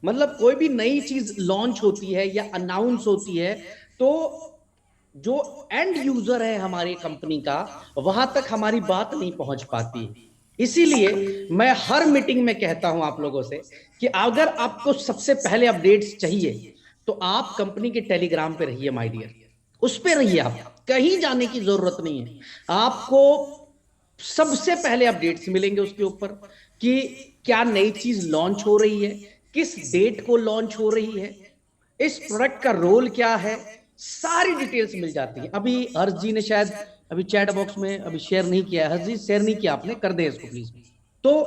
मतलब कोई भी नई चीज लॉन्च होती है या अनाउंस होती है, तो जो एंड यूजर है हमारी कंपनी का, वहां तक हमारी बात नहीं पहुंच पाती। इसीलिए मैं हर मीटिंग में कहता हूं आप लोगों से कि अगर आपको सबसे पहले अपडेट्स चाहिए तो आप कंपनी के टेलीग्राम पे रहिए माय डियर, उस पे रहिए। आप कहीं जाने की जरूरत नहीं है। आपको सबसे पहले अपडेट्स मिलेंगे उसके ऊपर कि क्या नई चीज लॉन्च हो रही है, किस डेट को लॉन्च हो रही है, इस प्रोडक्ट का रोल क्या है, सारी डिटेल्स मिल जाती है। अभी हर्ष जी ने शायद अभी चैट बॉक्स में अभी शेयर नहीं किया है। हर्ष जी शेयर नहीं किया आपने, कर दे इसको प्लीज। तो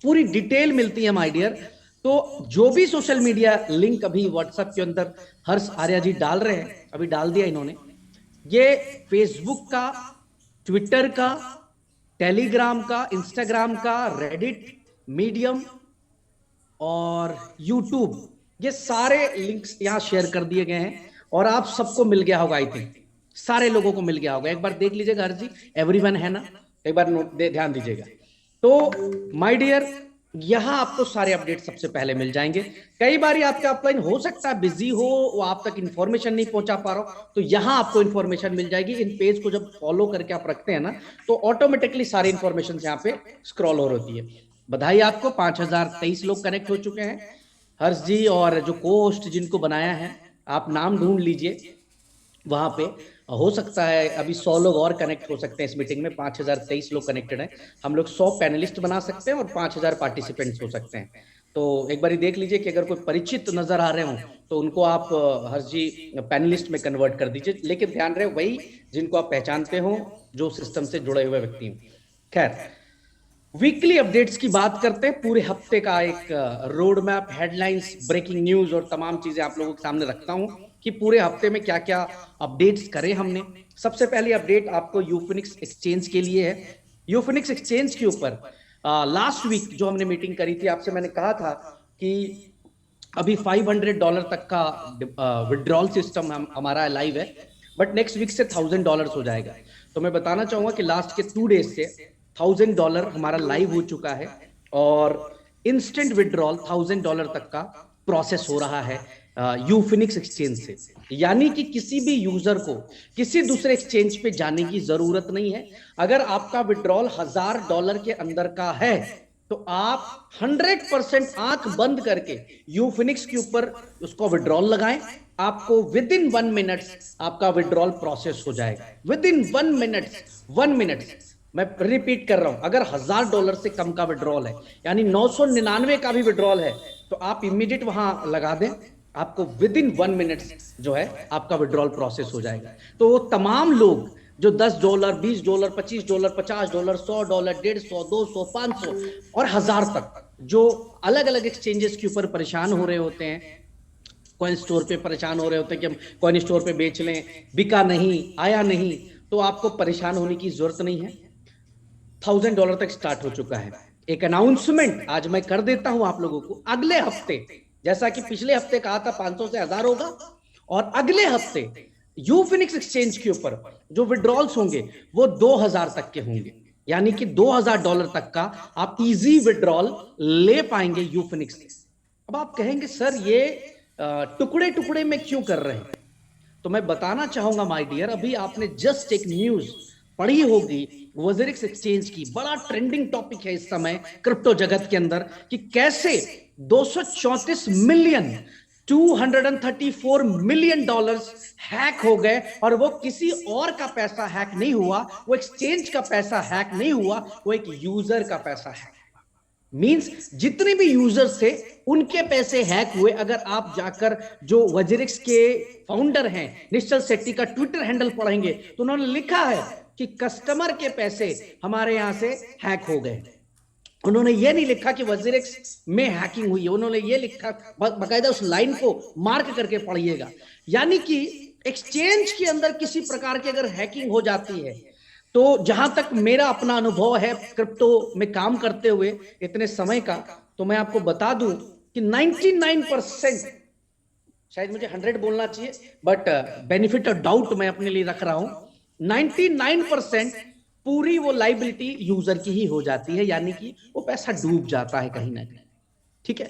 पूरी डिटेल मिलती है माय डियर। तो जो भी सोशल मीडिया लिंक अभी व्हाट्सएप के अंदर हर्ष आर्या जी डाल रहे हैं, अभी डाल दिया इन्होंने, ये फेसबुक का, ट्विटर का, टेलीग्राम का, इंस्टाग्राम का, रेडिट, मीडियम और यूट्यूब, ये सारे लिंक्स यहां शेयर कर दिए गए हैं। और आप सबको मिल गया होगा, आई थिंक सारे लोगों को मिल गया होगा। एक बार देख लीजिएगा हर जी, एवरीवन है ना, एक बार नोट ध्यान दीजिएगा। तो माय डियर, यहां आपको सारे अपडेट सबसे पहले मिल जाएंगे। कई बार आपका अपलाइन हो सकता है बिजी हो, वो आप तक इंफॉर्मेशन नहीं पहुंचा पा रहा हो, तो यहां आपको इंफॉर्मेशन मिल जाएगी। इन पेज को जब फॉलो करके आप रखते हैं ना, तो ऑटोमेटिकली सारी इंफॉर्मेशन यहाँ पे स्क्रॉल हो रही है। बधाई आपको, 5023 लोग कनेक्ट हो चुके हैं। हर्ष जी और जो को होस्ट जिनको बनाया है, आप नाम ढूंढ लीजिए वहां पे। हो सकता है अभी 100 लोग और कनेक्ट हो सकते हैं इस मीटिंग में। 5023 लोग कनेक्टेड हैं। हम लोग 100 पैनलिस्ट बना सकते हैं और 5000 पार्टिसिपेंट्स हो सकते हैं। तो एक बार देख लीजिए कि अगर कोई परिचित नजर आ रहे हो तो उनको आप हर्ष जी पैनलिस्ट में कन्वर्ट कर दीजिए। लेकिन ध्यान रहे वही जिनको आप पहचानते हो, जो सिस्टम से जुड़े हुए व्यक्ति हैं। खैर, वीकली अपडेट्स की बात करते हैं। पूरे हफ्ते का एक road map, headlines, breaking news और तमाम चीजें आप लोगों के सामने रखता हूं कि पूरे हफ्ते में क्या क्या अपडेट्स करें हमने। सबसे पहली अपडेट आपको यूफिनिक्स एक्सचेंज के लिए है। यूफिनिक्स एक्सचेंज के ऊपर लास्ट वीक जो हमने मीटिंग करी थी, आपसे मैंने कहा था कि अभी $500 तक का विड्रॉल सिस्टम हमारा लाइव है, बट नेक्स्ट वीक से $1000 हो जाएगा। तो मैं बताना चाहूंगा कि लास्ट के 2 डेज से $1000 हमारा लाइव हो चुका है और इंस्टेंट विड्रॉल $1000 तक का प्रोसेस हो रहा है यूफिनिक्स एक्सचेंज से। यानी कि किसी भी यूजर को किसी दूसरे एक्सचेंज पे जाने की जरूरत नहीं है। अगर आपका विड्रॉल $1000 के अंदर का है तो आप 100% आंख बंद करके यूफिनिक्स के ऊपर उसको विड्रॉल लगाएं। आपको विद इन 1 मिनट आपका विड्रॉल प्रोसेस हो जाएगा। विद इन 1 मिनट मैं रिपीट कर रहा हूं, अगर $1000 से कम का विड्रॉल है, यानी 999 का भी विड्रॉल है, तो आप इमीडिएट वहां लगा दें। आपको विद इन 1 मिनट जो है आपका विड्रॉल प्रोसेस हो जाएगा। तो वो तमाम लोग जो $10, $20, $25, $50, $100, $150, $200, $500 और 1000 तक, जो अलग अलग एक्सचेंजेस के ऊपर परेशान हो रहे होते हैं, कॉइन स्टोर पे परेशान हो रहे होते हैं कि हम कॉइन स्टोर पे बेच लें, बिका नहीं, आया नहीं, तो आपको परेशान होने की जरूरत नहीं है। $1000 तक स्टार्ट हो चुका है। एक अनाउंसमेंट आज मैं कर देता हूं आप लोगों को, अगले हफ्ते, जैसा कि पिछले हफ्ते कहा था 500 से 1000 होगा, और अगले हफ्ते यूफिनिक्स एक्सचेंज के ऊपर जो विड्रॉल्स होंगे वो 2000 तक के होंगे। यानी कि $2000 तक का आप इजी विड्रॉल ले पाएंगे यूफिनिक्स से। अब आप कहेंगे सर ये टुकड़े टुकड़े में क्यों कर रहे हैं? तो मैं बताना चाहूंगा माय डियर, अभी आपने जस्ट एक न्यूज पढ़ी होगी वज़िरिक्स एक्सचेंज की। बड़ा ट्रेंडिंग टॉपिक है इस समय क्रिप्टो जगत के अंदर कि कैसे 234 मिलियन, $234 मिलियन हैक हो गए। और वो किसी और का पैसा हैक नहीं हुआ, वो एक्सचेंज का पैसा हैक नहीं हुआ, वो एक यूजर का पैसा हैक। मींस जितने भी यूजर्स थे उनके पैसे हैक हुए। अगर आप जाकर जो वज़िरिक्स के फाउंडर हैं निश्चल शेट्टी का ट्विटर हैंडल पढ़ेंगे तो उन्होंने लिखा है कि कस्टमर के पैसे हमारे यहां से हैक हो गए। उन्होंने ये नहीं लिखा कि वज़िरिक्स में हैकिंग हुई है, उन्होंने ये लिखा, बाकायदा उस लाइन को मार्क करके पढ़िएगा। यानी कि एक्सचेंज के अंदर किसी प्रकार की अगर हैकिंग हो जाती है, तो जहां तक मेरा अपना अनुभव है क्रिप्टो में काम करते हुए इतने समय का, तो मैं आपको बता दूं कि 99%, शायद मुझे 100 बोलना चाहिए, बट बेनिफिट ऑफ डाउट मैं अपने लिए रख रहा हूं, 99% पूरी वो लाइबिलिटी यूजर की ही हो जाती है। यानी कि वो पैसा डूब जाता है कहीं ना कहीं। ठीक है,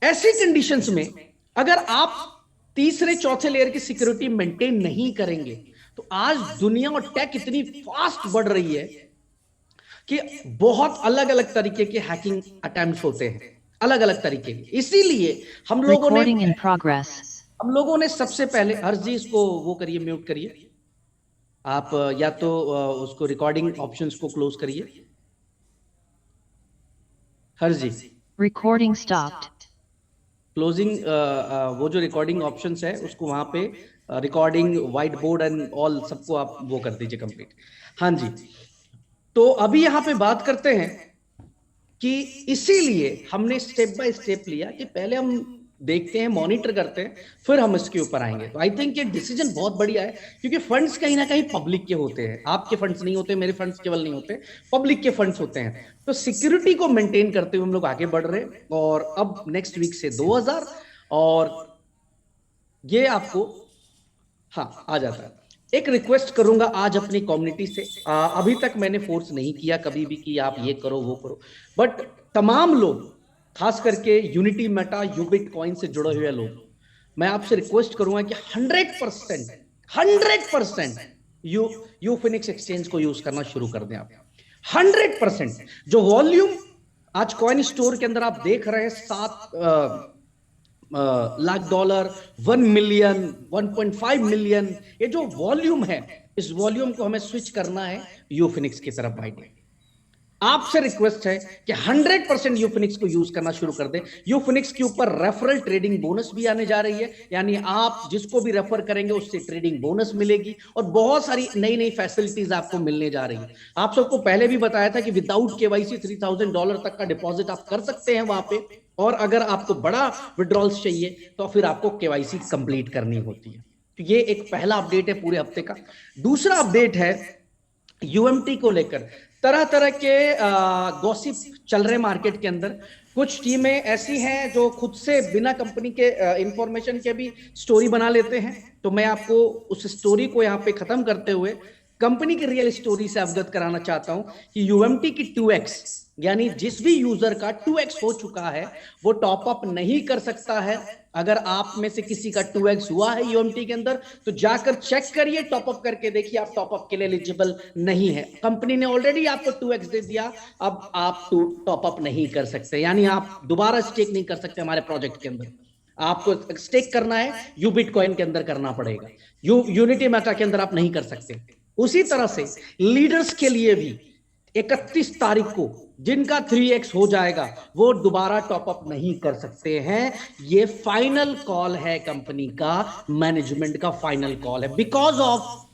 ऐसी कंडीशंस में अगर आप तीसरे चौथे लेयर की सिक्योरिटी मेंटेन नहीं करेंगे तो आज दुनिया और टेक इतनी फास्ट बढ़ रही है कि बहुत अलग अलग तरीके के हैकिंग अटेम्प्ट्स होते हैं, अलग अलग तरीके के। इसीलिए हम लोगों ने सबसे पहले, हर्ष जी इसको वो करिए, म्यूट करिए आप, या तो उसको रिकॉर्डिंग ऑप्शंस को क्लोज करिए। हर्ष जी, रिकॉर्डिंग स्टॉप्ड। क्लोजिंग वो जो रिकॉर्डिंग ऑप्शंस है उसको वहां पे recording, white board and all सबको आप वो कर दीजिए कंप्लीट। हाँ जी, तो अभी यहां पे बात करते हैं कि इसीलिए हमने स्टेप बाय स्टेप लिया कि पहले हम देखते हैं, मॉनिटर करते हैं, फिर हम इसके ऊपर आएंगे। तो आई थिंक ये डिसीजन बहुत बढ़िया है, क्योंकि फंड्स कहीं ना कहीं पब्लिक के होते हैं, आपके फंड्स नहीं होते, मेरे फंड्स केवल नहीं होते, पब्लिक के फंड्स होते हैं। तो सिक्योरिटी को मेंटेन करते हुए हम लोग आगे बढ़ रहे हैं। और अब नेक्स्ट वीक से 2000 और ये आपको हाँ आ जाता है। एक रिक्वेस्ट करूंगा आज अपनी कम्युनिटी से, अभी तक मैंने फोर्स नहीं किया कभी भी कि आप ये करो वो करो, बट तमाम लोग, खास करके यूनिटी मेटा, यूबिट कॉइन से जुड़े हुए लोग, मैं आपसे रिक्वेस्ट करूंगा कि 100% यूफिनिक्स एक्सचेंज को यूज करना शुरू कर दें आप। 100% जो वॉल्यूम आज कॉइन स्टोर के अंदर आप देख रहे हैं, 7 लाख डॉलर, 1 मिलियन, 1.5 मिलियन, ये जो वॉल्यूम है, इस वॉल्यूम को हमें स्विच करना है यूफिनिक्स की तरफ। भाई आपसे रिक्वेस्ट है कि 100% यूफिनिक्स को यूज करना शुरू कर दें। यूफिनिक्स के ऊपर रेफरल ट्रेडिंग बोनस भी आने जा रही है, यानी आप जिसको भी रेफर करेंगे उससे ट्रेडिंग बोनस मिलेगी और बहुत सारी नई नई फैसिलिटीज आपको मिलने जा रही है। आप सबको पहले भी बताया था कि विदाउट केवाईसी $3000 तक का डिपॉजिट आप कर सकते हैं वहां पे, और अगर आपको बड़ा विड्रॉल्स चाहिए तो फिर आपको केवाईसी कंप्लीट करनी होती है। तो ये एक पहला अपडेट है पूरे हफ्ते का। दूसरा अपडेट है यूएमटी को लेकर। तरह तरह के गॉसिप चल रहे मार्केट के अंदर। कुछ टीमें ऐसी हैं जो खुद से बिना कंपनी के इंफॉर्मेशन के भी स्टोरी बना लेते हैं। तो मैं आपको उस स्टोरी को यहाँ पे खत्म करते हुए कंपनी की रियल स्टोरी से अवगत कराना चाहता हूं कि यूएमटी की 2x, यानी जिस भी यूजर का 2x हो चुका है वो टॉप अप नहीं कर सकता है। अगर आप में से किसी का 2x हुआ है यूएमटी के अंदर तो जाकर चेक करिए, टॉप अप करके देखिए, आप टॉप अप के लिए एलिजिबल नहीं है। कंपनी ने ऑलरेडी आपको 2x दे दिया, अब आप टॉप अप नहीं कर सकते, यानी आप दोबारा स्टेक नहीं कर सकते हमारे प्रोजेक्ट के अंदर। आपको स्टेक करना है यूबिट कॉइन के अंदर करना पड़ेगा, यूनिटी मेटा के अंदर आप नहीं कर सकते। उसी तरह से लीडर्स के लिए भी 31 तारीख को जिनका 3x हो जाएगा वो दोबारा टॉप अप नहीं कर सकते हैं। ये फाइनल कॉल है, कंपनी का मैनेजमेंट का फाइनल कॉल है। बिकॉज ऑफ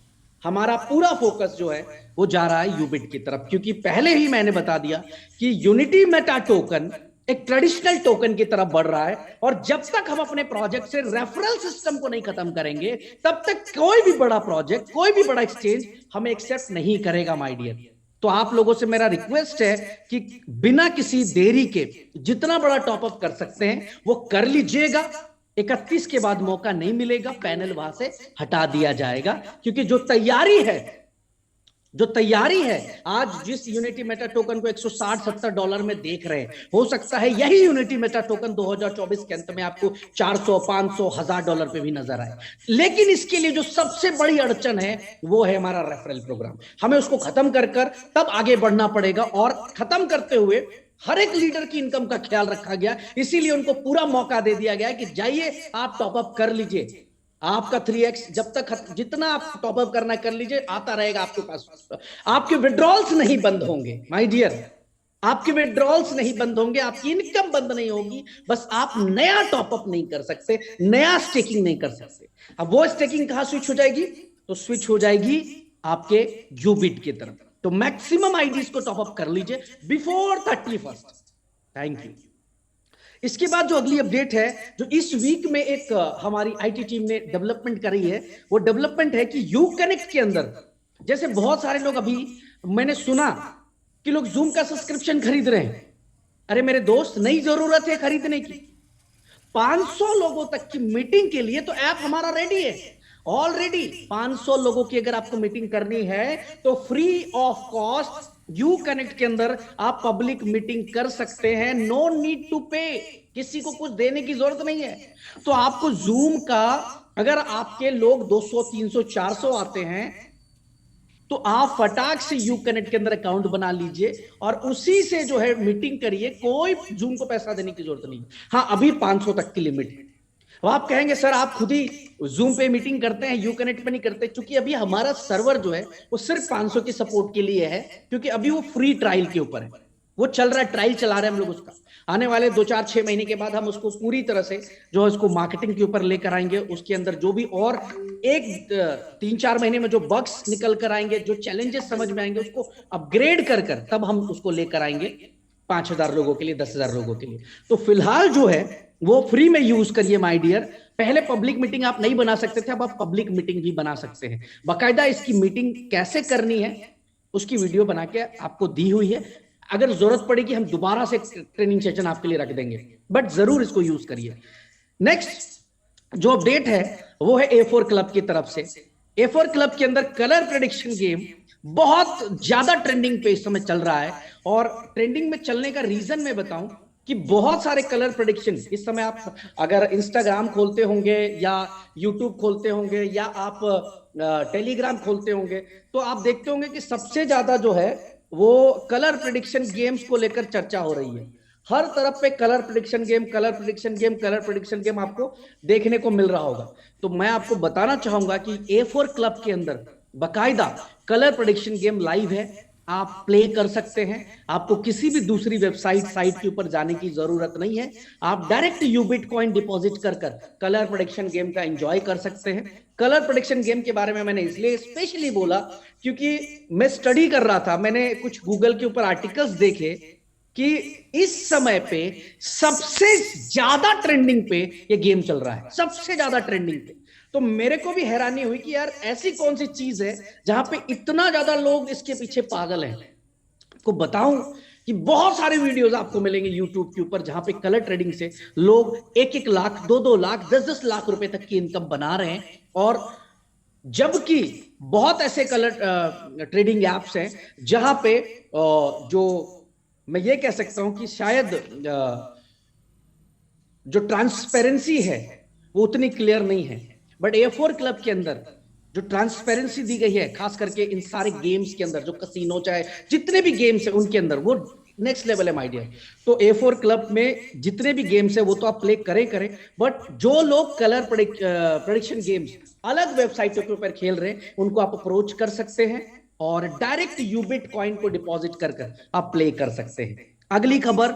हमारा पूरा फोकस जो है वो जा रहा है यूबिट की तरफ, क्योंकि पहले ही मैंने बता दिया कि यूनिटी मेटा टोकन एक ट्रेडिशनल टोकन की तरफ बढ़ रहा है, और जब तक हम अपने प्रोजेक्ट से रेफरल सिस्टम को नहीं खत्म करेंगे तब तक कोई भी बड़ा प्रोजेक्ट, कोई भी बड़ा एक्सचेंज हमें एक्सेप्ट नहीं करेगा माय डियर। तो आप लोगों से मेरा रिक्वेस्ट है कि बिना किसी देरी के जितना बड़ा टॉपअप कर सकते हैं वो कर लीजिएगा। 31 के बाद मौका नहीं मिलेगा, पैनल वहां से हटा दिया जाएगा, क्योंकि जो तैयारी है आज जिस यूनिटी मेटा टोकन को 160-70 डॉलर में देख रहे हैं, हो सकता है यही यूनिटी मेटा टोकन 2024 के अंत में आपको 400, 500, 1000 डॉलर पे भी नजर आए। लेकिन इसके लिए जो सबसे बड़ी अड़चन है वो है हमारा रेफरल प्रोग्राम। हमें उसको खत्म कर तब आगे बढ़ना पड़ेगा, और खत्म करते हुए हर एक लीडर की इनकम का ख्याल रखा गया। इसीलिए उनको पूरा मौका दे दिया गया कि जाइए आप टॉपअप कर लीजिए, आपका 3x जब तक जितना आप टॉपअप करना कर लीजिए, आता रहेगा आपके पास। आपके विड्रॉल्स नहीं बंद होंगे माय डियर, आपके विड्रॉल्स नहीं बंद होंगे, आपकी इनकम बंद नहीं होगी, बस आप नया टॉपअप नहीं कर सकते, नया स्टेकिंग नहीं कर सकते। अब वो स्टेकिंग कहां स्विच हो जाएगी? तो स्विच हो जाएगी आपके यूबिट की तरफ। तो मैक्सिमम आईडीज को टॉपअप कर लीजिए बिफोर 31st। Thank you. इसके बाद जो अगली अपडेट है, जो इस वीक में एक हमारी आईटी टीम ने डेवलपमेंट करी है, वो डेवलपमेंट है कि यू कनेक्ट के अंदर, जैसे बहुत सारे लोग, अभी मैंने सुना कि लोग जूम का सब्सक्रिप्शन खरीद रहे हैं। अरे मेरे दोस्त, नई जरूरत है खरीदने की। 500 लोगों तक की मीटिंग के लिए तो ऐप हमारा रेडी है ऑलरेडी। 500 लोगों की अगर आपको मीटिंग करनी है तो free of cost you connect के अंदर आप पब्लिक मीटिंग कर सकते हैं। नो नीड टू पे किसी को कुछ देने की जरूरत नहीं है। तो आपको जूम का, अगर आपके लोग 200 300 400 आते हैं तो आप फटाक से यू कनेक्ट के अंदर अकाउंट बना लीजिए और उसी से जो है मीटिंग करिए, कोई जूम को पैसा देने की जरूरत नहीं। हाँ, अभी 500 तक की लिमिट है। अब आप कहेंगे सर आप खुद ही जूम पे मीटिंग करते हैं, यू कनेक्ट पे नहीं करते। क्योंकि अभी हमारा सर्वर जो है वो सिर्फ 500 की सपोर्ट के लिए है, क्योंकि अभी वो फ्री ट्रायल के ऊपर है, वो चल रहा है, ट्रायल चला रहे हैं हम लोग उसका। आने वाले 2 4 6 महीने के बाद हम उसको पूरी तरह से जो है उसको मार्केटिंग के ऊपर लेकर आएंगे। उसके अंदर जो भी और 1 3 4 महीने में जो बग्स निकल कर आएंगे, जो चैलेंजेस समझ में आएंगे, उसको अपग्रेड कर कर तब हम उसको लेकर आएंगे 5,000 लोगों के लिए, 10,000 लोगों के लिए। तो फिलहाल जो है वो फ्री में यूज करिए माय डियर। पहले पब्लिक मीटिंग आप नहीं बना सकते थे, अब आप पब्लिक मीटिंग भी बना सकते हैं। बाकायदा इसकी मीटिंग कैसे करनी है उसकी वीडियो बना के आपको दी हुई है। अगर जरूरत पड़ेगी हम दोबारा से ट्रेनिंग सेशन आपके लिए रख देंगे, बट जरूर इसको यूज करिए। नेक्स्ट जो अपडेट है वो है A4 क्लब की तरफ से। A4 क्लब के अंदर कलर प्रेडिक्शन गेम बहुत ज्यादा ट्रेंडिंग पे इस समय चल रहा है। और ट्रेंडिंग में चलने का रीजन मैं बताऊं कि बहुत सारे कलर प्रेडिक्शन इस समय, आप अगर इंस्टाग्राम खोलते होंगे या यूट्यूब खोलते होंगे या आप टेलीग्राम खोलते होंगे तो आप देखते होंगे कि सबसे ज्यादा जो है वो कलर प्रेडिक्शन गेम्स को लेकर चर्चा हो रही है। हर तरफ पे colour prediction game, colour prediction game, colour prediction game आपको देखने को मिल रहा होगा। तो मैं आपको बताना चाहूंगा कि A4 क्लब के अंदर बकायदा कलर प्रेडिक्शन गेम लाइव है, आप प्ले कर सकते हैं। आपको किसी भी दूसरी वेबसाइट साइट के ऊपर जाने की जरूरत नहीं है। आप डायरेक्ट यूबिट कॉइन डिपॉजिट कर कर कलर प्रेडिक्शन गेम का एंजॉय कर सकते हैं। कलर प्रेडिक्शन गेम के बारे में मैंने इसलिए स्पेशली बोला क्योंकि मैं स्टडी कर रहा था, मैंने कुछ गूगल के ऊपर आर्टिकल्स देखे कि इस समय पे सबसे ज्यादा ट्रेंडिंग पे ये गेम चल रहा है, सबसे ज्यादा ट्रेंडिंग पे। तो मेरे को भी हैरानी हुई कि यार ऐसी कौन सी चीज है जहां पे इतना ज्यादा लोग इसके पीछे पागल हैं। को बताऊं कि बहुत सारे वीडियोस आपको मिलेंगे यूट्यूब के ऊपर जहां पे कलर ट्रेडिंग से लोग 1 1 लाख, 2 2 लाख, 10 10 लाख रुपए तक की इनकम बना रहे हैं। और जबकि बहुत ऐसे कलर ट्रेडिंग एप्स हैं जहां पे जो मैं ये कह सकता हूं कि शायद जो ट्रांसपेरेंसी है वो उतनी क्लियर नहीं है। बट A4 क्लब के अंदर जो ट्रांसपेरेंसी दी गई है, खास करके इन सारे गेम्स के अंदर, जो कसिनो चाहे जितने भी गेम्स है उनके अंदर, वो नेक्स्ट लेवल है माय डियर। तो A4 क्लब में जितने भी गेम्स है वो तो आप प्ले करें, बट जो लोग कलर प्रेडिक्शन गेम्स अलग वेबसाइटों के ऊपर खेल रहे हैं उनको आप अप्रोच कर सकते हैं और डायरेक्ट यूबिट कॉइन को डिपॉजिट कर कर आप प्ले कर सकते हैं। अगली खबर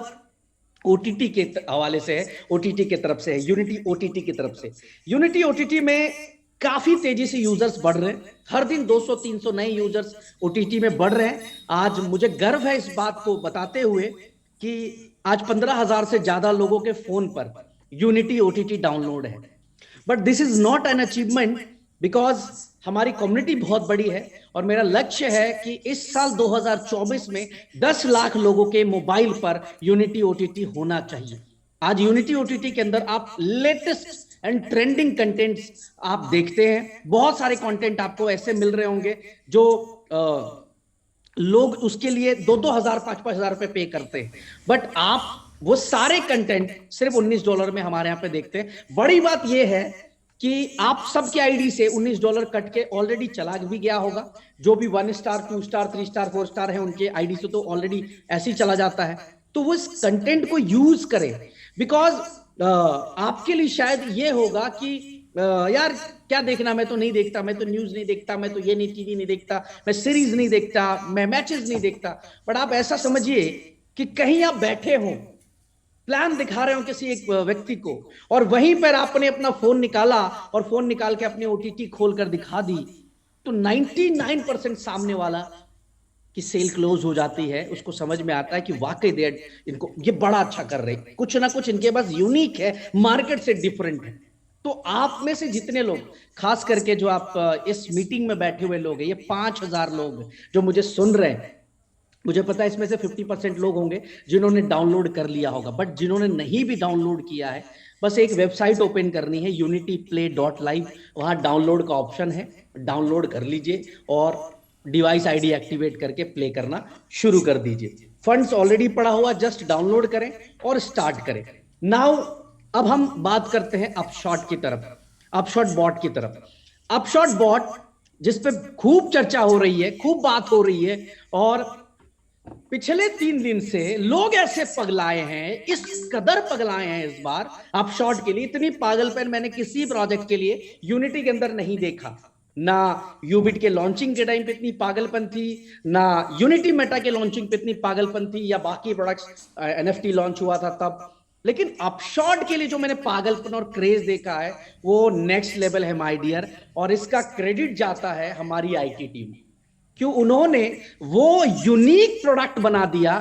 OTT के हवाले से है, OTT की तरफ से है, यूनिटी OTT की तरफ से। यूनिटी OTT में काफी तेजी से यूजर्स बढ़ रहे हैं, हर दिन 200 300 नए यूजर्स OTT में बढ़ रहे हैं। आज मुझे गर्व है इस बात को बताते हुए कि आज 15,000 से ज्यादा लोगों के फोन पर यूनिटी OTT डाउनलोड है। But this is not an achievement because हमारी कम्युनिटी बहुत बड़ी है और मेरा लक्ष्य है कि इस साल 2024 में 10 लाख लोगों के मोबाइल पर यूनिटी OTT होना चाहिए। आज यूनिटी OTT के अंदर आप लेटेस्ट एंड ट्रेंडिंग कंटेंट्स आप देखते हैं। बहुत सारे कंटेंट आपको ऐसे मिल रहे होंगे जो लोग उसके लिए 2 हजार 5 5 हजार रुपए पे करते हैं, बट आप वो सारे कंटेंट सिर्फ $19 में हमारे यहाँ पे देखते हैं। बड़ी बात यह है कि आप सबके आईडी से $19 कट के ऑलरेडी चला भी गया होगा। जो भी 1 स्टार 2 स्टार 3 स्टार 4 स्टार है उनके आईडी से तो ऑलरेडी ऐसे ही चला जाता है। तो वो इस कंटेंट को यूज करें, बिकॉज आपके लिए शायद ये होगा कि यार क्या देखना, मैं तो नहीं देखता, मैं तो न्यूज नहीं देखता, मैं तो ये नहीं, टीवी नहीं देखता, मैं सीरीज नहीं देखता, मैं मैचेस नहीं देखता। बट आप ऐसा समझिए कि कहीं आप बैठे हो, प्लान दिखा रहे हो किसी एक व्यक्ति को, और वहीं पर आपने अपना फोन निकाला और फोन निकाल के अपनी OTT खोलकर दिखा दी, तो 99% सामने वाला की सेल क्लोज हो जाती है। उसको समझ में आता है कि वाकई दे इनको ये बड़ा अच्छा कर रहे हैं, कुछ ना कुछ इनके पास यूनिक है, मार्केट से डिफरेंट है। तो आप में से जितने लोग, खास करके जो आप इस मीटिंग में बैठे हुए लोग हैं, ये 5,000 लोग जो मुझे सुन रहे हैं, मुझे पता है इसमें से 50% लोग होंगे जिन्होंने डाउनलोड कर लिया होगा। बट जिन्होंने नहीं भी डाउनलोड किया है, बस एक वेबसाइट ओपन करनी है unityplay.live, वहां डाउनलोड का ऑप्शन है, डाउनलोड कर लीजिए और डिवाइस आईडी एक्टिवेट करके प्ले करना शुरू कर दीजिए। फंड्स ऑलरेडी पड़ा हुआ, जस्ट डाउनलोड करें और स्टार्ट करें। नाउ अब हम बात करते हैं अपशॉट की तरफ, अपशॉट बॉट की तरफ। अपशॉट बॉट जिस पे खूब चर्चा हो रही है, खूब बात हो रही है, और पिछले 3 दिन से लोग ऐसे पगलाए हैं, इस कदर पगलाए हैं इस बार अपशॉट के लिए, इतनी पागलपन मैंने किसी प्रोजेक्ट के लिए यूनिटी के अंदर नहीं देखा। ना यूबिट के लॉन्चिंग के टाइम पे इतनी पागलपन थी, ना यूनिटी मेटा के लॉन्चिंग पे इतनी पागलपन थी, या बाकी प्रोडक्ट्स एनएफटी लॉन्च हुआ था तब। लेकिन अपशॉट के लिए जो मैंने पागलपन और क्रेज देखा है वो नेक्स्ट लेवल है माय डियर, और इसका क्रेडिट जाता है हमारी आईटी टीम। क्यों? उन्होंने वो यूनिक प्रोडक्ट बना दिया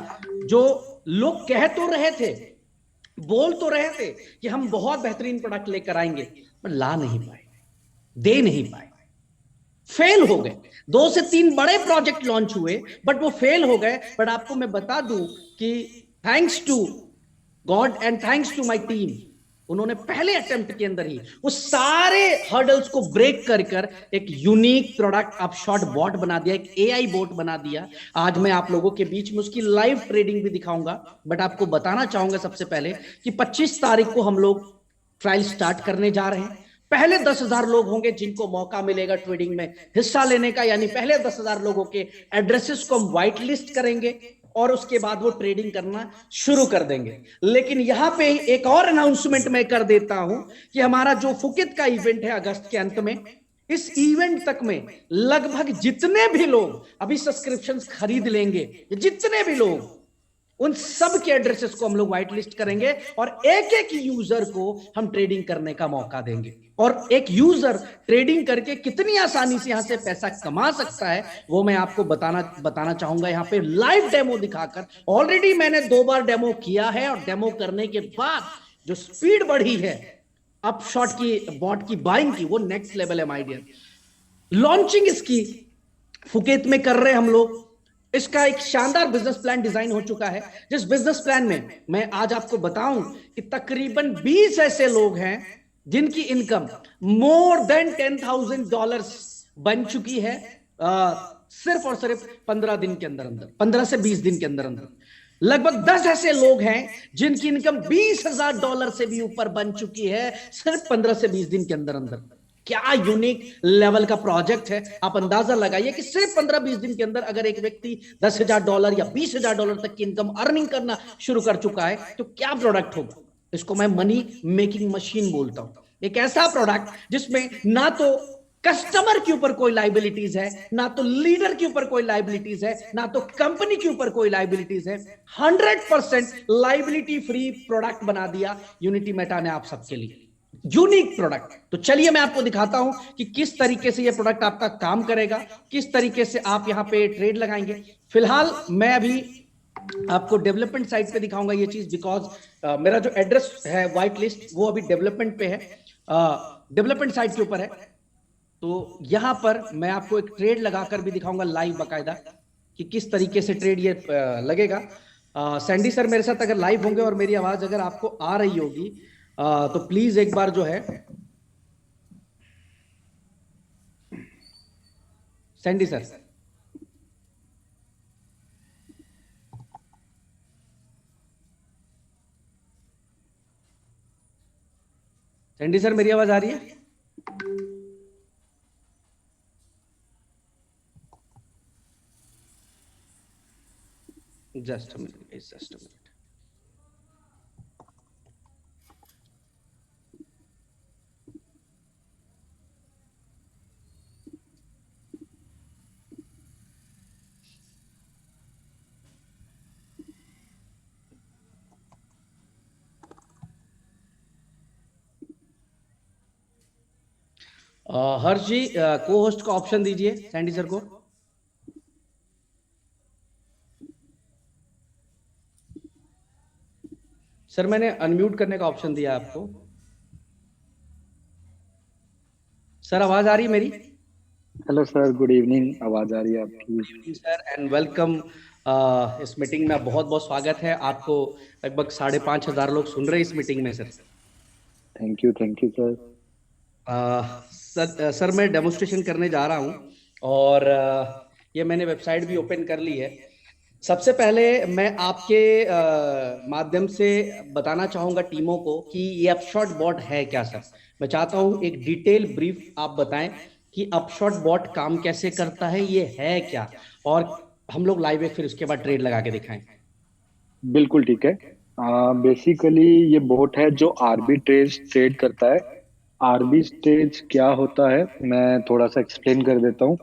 जो लोग कह तो रहे थे, बोल तो रहे थे कि हम बहुत बेहतरीन प्रोडक्ट लेकर आएंगे, पर ला नहीं पाए, दे नहीं पाए, फेल हो गए। 2 से 3 बड़े प्रोजेक्ट लॉन्च हुए बट वो फेल हो गए। बट आपको मैं बता दूं कि thanks to god and thanks to my team, उन्होंने पहले अटेम्प्ट के अंदर ही उस सारे हर्डल्स को ब्रेक कर कर एक यूनिक प्रोडक्ट अपशॉट बॉट बना दिया, एक एआई बोट बना दिया। आज मैं आप लोगों के बीच में उसकी लाइव ट्रेडिंग भी दिखाऊंगा, बट आपको बताना चाहूंगा सबसे पहले कि 25 तारीख को हम लोग ट्रायल स्टार्ट करने जा रहे हैं। पहले 10,000 लोग होंगे जिनको मौका मिलेगा ट्रेडिंग में हिस्सा लेने का, यानी पहले 10,000 लोगों के एड्रेसेस को हम व्हाइट लिस्ट करेंगे और उसके बाद वो ट्रेडिंग करना शुरू कर देंगे। लेकिन यहां पे एक और अनाउंसमेंट मैं कर देता हूं कि हमारा जो फुकेत का इवेंट है अगस्त के अंत में, इस इवेंट तक में लगभग जितने भी लोग अभी सब्सक्रिप्शंस खरीद लेंगे, जितने भी लोग, उन सब के एड्रेसेस को हम लोग व्हाइट लिस्ट करेंगे और एक एक यूजर को हम ट्रेडिंग करने का मौका देंगे। और एक यूजर ट्रेडिंग करके कितनी आसानी से यहां से पैसा कमा सकता है वो मैं आपको बताना चाहूंगा यहां पे लाइव डेमो दिखाकर। ऑलरेडी मैंने 2 बार डेमो किया है और डेमो करने के बाद जो स्पीड बढ़ी है अपशॉट की बॉट की बाइंग की, वो नेक्स्ट लेवल है माय डियर। लॉन्चिंग इसकी फुकेत में कर रहे हैं हम लोग। इसका एक शानदार बिजनेस प्लान डिजाइन हो चुका है, जिस बिजनेस प्लान में मैं आज आपको बताऊं कि तकरीबन 20 ऐसे लोग हैं जिनकी इनकम मोर देन $10,000 बन चुकी है, सिर्फ और सिर्फ 15 दिन के अंदर अंदर, 15 से 20 दिन के अंदर अंदर। लगभग 10 ऐसे लोग हैं जिनकी इनकम $20,000 से भी ऊपर बन चुकी है, सिर्फ 15 से 20 दिन के अंदर अंदर। क्या यूनिक लेवल का प्रोजेक्ट है। आप अंदाजा लगाइए कि सिर्फ 15-20 दिन के अंदर अगर एक व्यक्ति $10,000 या $20,000 तक की इनकम अर्निंग करना शुरू कर चुका है तो क्या प्रोडक्ट होगा। इसको मैं मनी मेकिंग मशीन बोलता हूं। एक ऐसा प्रोडक्ट जिसमें ना तो कस्टमर के ऊपर कोई लाइबिलिटीज है, ना तो लीडर के ऊपर कोई लाइबिलिटीज है, ना तो कंपनी के ऊपर कोई लाइबिलिटीज है। 100% लाइबिलिटी फ्री प्रोडक्ट बना दिया यूनिटी मेटा ने आप सबके लिए, यूनिक प्रोडक्ट। तो चलिए मैं आपको दिखाता हूं कि किस तरीके से ये प्रोडक्ट आपका काम करेगा, किस तरीके से आप यहां पे ट्रेड लगाएंगे। फिलहाल मैं अभी आपको डेवलपमेंट साइट पे दिखाऊंगा ये चीज, बिकॉज मेरा जो एड्रेस है व्हाइट लिस्ट वो अभी डेवलपमेंट पे है, डेवलपमेंट साइट के ऊपर है। तो यहां पर मैं आपको एक ट्रेड लगाकर भी दिखाऊंगा लाइव बाकायदा कि किस तरीके से ट्रेड ये लगेगा। सैंडी सर मेरे साथ अगर लाइव होंगे और मेरी आवाज अगर आपको आ रही होगी तो प्लीज एक बार जो है सैंडी सर, सैंडी सर मेरी आवाज आ रही है? Just a minute, just a minute. Harsh ji को होस्ट का ऑप्शन दीजिए सैंडी सर को। सर मैंने अनम्यूट करने का ऑप्शन दिया आपको। सर आवाज आ रही है मेरी? Hello sir, good evening. आवाज आ रही है आपकी सर एंड वेलकम। इस मीटिंग में बहुत बहुत स्वागत है आपको। लगभग 5,500 लोग सुन रहे हैं इस मीटिंग में sir. Thank you sir. Sir मैं डेमोन्स्ट्रेशन करने जा रहा हूं और ये मैंने वेबसाइट भी ओपन कर ली है। सबसे पहले मैं आपके माध्यम से बताना चाहूंगा टीमों को कि ये अपशॉट बॉट है क्या सर। मैं चाहता हूं एक डिटेल ब्रीफ आप बताएं कि अपशॉट बॉट काम कैसे करता है, ये है क्या, और हम लोग लाइव एक फिर उसके बाद ट्रेड लगा के दिखाएं। बिल्कुल ठीक है। बेसिकली ये बोट है जो आर्बिट्रेज ट्रेड करता है। आर्बिट्रेज क्या होता है, मैं थोड़ा सा एक्सप्लेन कर देता हूँ।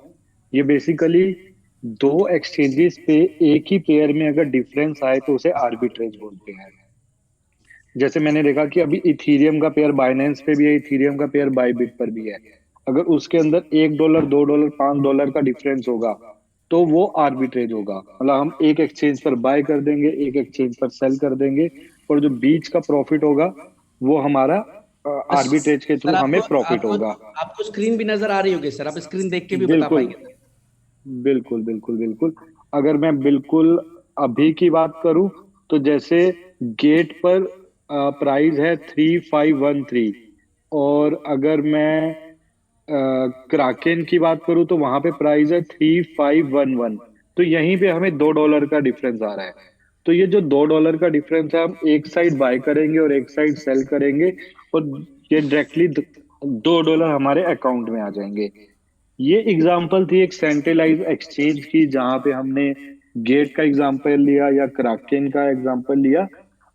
ये बेसिकली दो एक्सचेंजेस पे एक ही पेयर में अगर डिफरेंस आए तो उसे आर्बिट्रेज बोलते हैं। जैसे मैंने देखा कि अभी इथीरियम का पेयर बाइनेंस पे भी है, इथीरियम का पेयर बाइबिट पर भी है। अगर उसके अंदर $1, $2, $5 का डिफरेंस होगा तो वो आर्बिट्रेज होगा। मतलब हम एक एक्सचेंज पर बाय कर देंगे, एक एक्सचेंज पर सेल कर देंगे, और जो बीच का प्रॉफिट होगा वो हमारा बस आर्बिट्रेज के सर, थ्रू हमें आपको प्रॉफिट आपको होगा। आपको स्क्रीन भी नजर आ रही होगी सर, आप स्क्रीन देख के भी बता बिल्कुल पाएंगे। बिल्कुल बिल्कुल बिल्कुल। अगर मैं बिल्कुल अभी की बात करूं तो जैसे गेट पर प्राइस है 3513, और अगर मैं क्राकेन की बात करूं तो वहां पे प्राइस है 3511। तो यहीं पे हमें $2 का डिफरेंस आ रहा है। तो ये जो $2 का डिफरेंस है, हम एक साइड बाय करेंगे और एक साइड सेल करेंगे, और ये डायरेक्टली $2 हमारे अकाउंट में आ जाएंगे। ये एग्जांपल थी एक सेंट्रलाइज एक्सचेंज की, जहां पे हमने गेट का एग्जांपल लिया या क्राकेन का एग्जांपल लिया।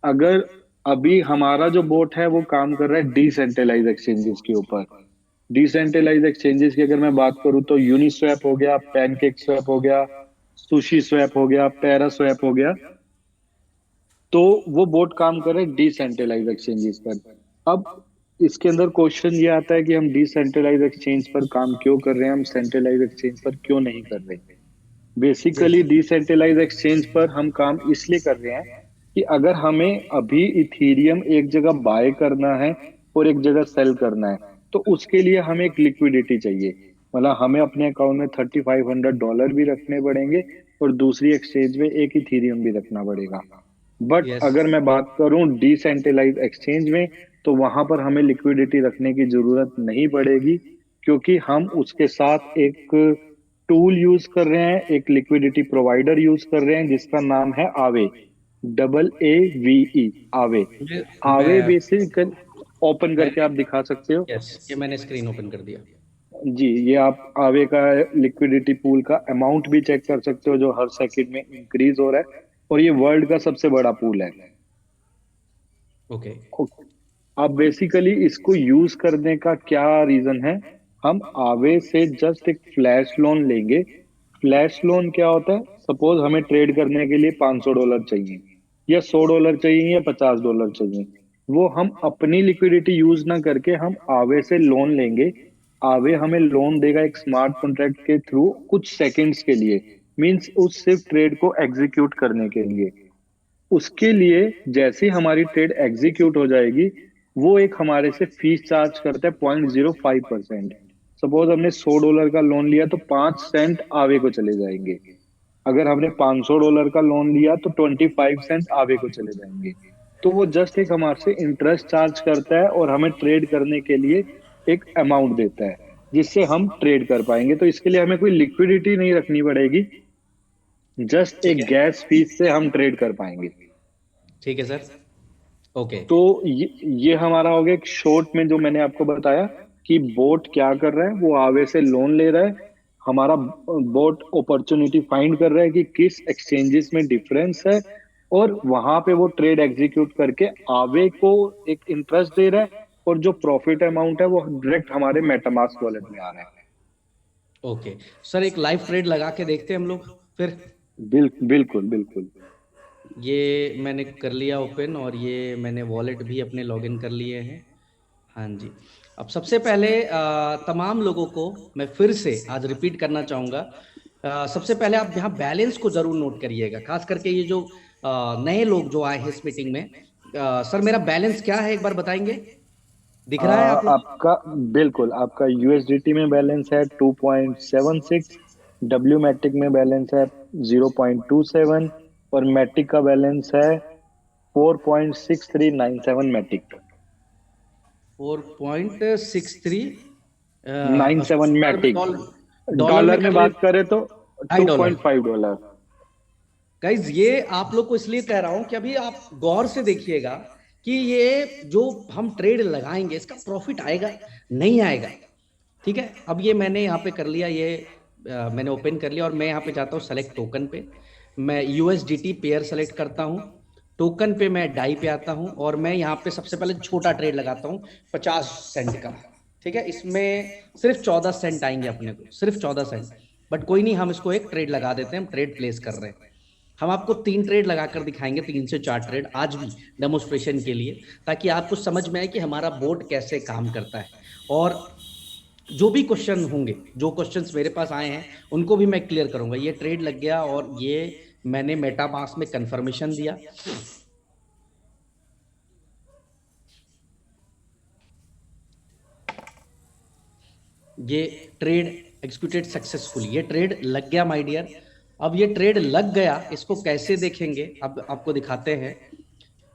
अगर अभी हमारा जो बोट है वो काम कर रहा है डिसेंट्रलाइज एक्सचेंजेस के ऊपर। डिसेंट्रलाइज एक्सचेंजेस की अगर मैं बात करूं तो यूनिस्वैप हो गया, पैनकेक स्वैप हो गया, सुशी स्वैप हो गया, पैरा स्वैप हो गया। तो वो बोट काम कर रहे हैं डिसेंट्रलाइज एक्सचेंजेस पर। अब इसके अंदर क्वेश्चन ये आता है कि हम डिसेंट्रलाइज एक्सचेंज पर काम क्यों कर रहे हैं, हम सेंट्रलाइज एक्सचेंज पर क्यों नहीं कर रहे। जी बेसिकली डिसेंट्रलाइज एक्सचेंज पर हम काम इसलिए कर रहे हैं कि अगर हमें अभी इथीरियम एक जगह बाय करना है और एक जगह सेल करना है, तो उसके लिए हमें एक लिक्विडिटी चाहिए। मतलब हमें अपने अकाउंट में $3500 भी रखने पड़ेंगे, और दूसरी एक्सचेंज में एक इथीरियम भी रखना पड़ेगा। But yes. अगर मैं बात करूं डिसेंट्रलाइज एक्सचेंज में, तो वहां पर हमें लिक्विडिटी रखने की जरूरत नहीं पड़ेगी, क्योंकि हम उसके साथ एक टूल यूज कर रहे हैं, एक लिक्विडिटी प्रोवाइडर यूज कर रहे हैं जिसका नाम है आवे। AAVE, आवे। मुझे आवे मैं बेसिकली ओपन करके आप मैंने दिखा सकते हो। यस, ये मैंने स्क्रीन ओपन कर दिया। जी, ये आप आवे का लिक्विडिटी पूल का अमाउंट भी चेक कर सकते हो, जो हर सेकंड में इंक्रीज हो रहा है, और ये वर्ल्ड का सबसे बड़ा पूल है। ओके। अब बेसिकली इसको यूज करने का क्या रीजन है, हम आवे से जस्ट एक फ्लैश लोन लेंगे। फ्लैश लोन क्या होता है, सपोज हमें ट्रेड करने के लिए $500 चाहिए, या $100 चाहिए, या $50 चाहिए। वो हम अपनी लिक्विडिटी यूज ना करके हम आवे से लोन लेंगे। आवे हमें लोन देगा एक स्मार्ट कॉन्ट्रैक्ट के थ्रू कुछ सेकंड्स के लिए, मींस उस सिर्फ ट्रेड को एग्जीक्यूट करने के लिए। उसके लिए जैसे ही हमारी ट्रेड एग्जीक्यूट हो जाएगी, वो एक हमारे से फीस चार्ज करता है 0.05%। सपोज हमने $100 का लोन लिया तो 5 सेंट आवे को चले जाएंगे। अगर हमने $500 का लोन लिया तो 25 सेंट आवे को चले जाएंगे। तो वो जस्ट एक हमारे से इंटरेस्ट चार्ज करता है और हमें ट्रेड करने के लिए एक अमाउंट देता है, जिससे हम ट्रेड कर पाएंगे। तो इसके लिए हमें कोई लिक्विडिटी नहीं रखनी पड़ेगी, जस्ट ठीक एक है। गैस फीस से हम ट्रेड कर पाएंगे। ठीक है सर। ओके। तो ये हमारा हो गया एक शॉर्ट में जो मैंने आपको बताया कि बोट क्या कर रहा है, वो आवे से लोन ले रहा है। हमारा बोट अपॉर्चुनिटी फाइंड कर रहा है कि किस एक्सचेंजेस में डिफरेंस है, और वहां पे वो ट्रेड एग्जीक्यूट करके आवे को एक इंटरेस्ट दे रहा है, और जो प्रॉफिट अमाउंट है वो डायरेक्ट हमारे मेटामास्क वॉलेट में आ रहा है। ओके सर, एक लाइव ट्रेड लगा के देखते हैं हम लोग फिर। बिल्कुल बिल्कुल। ये मैंने कर लिया ओपन, और ये मैंने वॉलेट भी अपने लॉगिन कर लिए हैं। हाँ जी। अब सबसे पहले तमाम लोगों को मैं फिर से आज रिपीट करना चाहूँगा। सबसे पहले आप यहाँ बैलेंस को जरूर नोट करिएगा, खास करके ये जो नए लोग जो आए हैं इस मीटिंग में। सर मेरा बैलेंस क्या है, एक बार बताएंगे? दिख रहा है आप लोग? आपका बिल्कुल, आपका यूएसडीटी में बैलेंस है 2.76, डब्ल्यू मैट्रिक में बैलेंस है 0.27, और मैट्रिक का बैलेंस है 4.6397 मैट्रिक। 4.63। 97 मैट्रिक। डॉलर डॉलर में डॉलर में कर ले। बात करें तो $2.5। $2.5। गाइज ये आप लोग को इसलिए कह रहा हूं कि अभी आप गौर से देखिएगा कि ये जो हम ट्रेड लगाएंगे इसका प्रॉफिट आएगा नहीं आएगा। ठीक है, अब ये मैंने यहाँ पे कर लिया, ये मैंने ओपन कर लिया और मैं यहाँ पे जाता हूँ सेलेक्ट टोकन पे। मैं यूएसडीटी पेयर सेलेक्ट करता हूँ, टोकन पे मैं डाई पे आता हूँ और मैं यहाँ पे सबसे पहले छोटा ट्रेड लगाता हूँ 50 सेंट का। ठीक है, इसमें सिर्फ 14 सेंट आएंगे अपने को, सिर्फ 14 सेंट। बट कोई नहीं, हम इसको एक ट्रेड लगा देते हैं, हम ट्रेड प्लेस कर रहे हैं। हम आपको 3 ट्रेड लगाकर दिखाएंगे, 3 से 4 ट्रेड आज भी डेमोस्ट्रेशन के लिए, ताकि आपको समझ में आए कि हमारा बोर्ड कैसे काम करता है। और जो भी क्वेश्चन होंगे, जो क्वेश्चंस मेरे पास आए हैं उनको भी मैं क्लियर करूंगा। ये ट्रेड लग गया और ये मैंने मेटामास्क में कंफर्मेशन दिया। ये ट्रेड एग्जीक्यूटेड सक्सेसफुली, ये ट्रेड लग गया माय डियर। अब ये ट्रेड लग गया, इसको कैसे देखेंगे अब आपको दिखाते हैं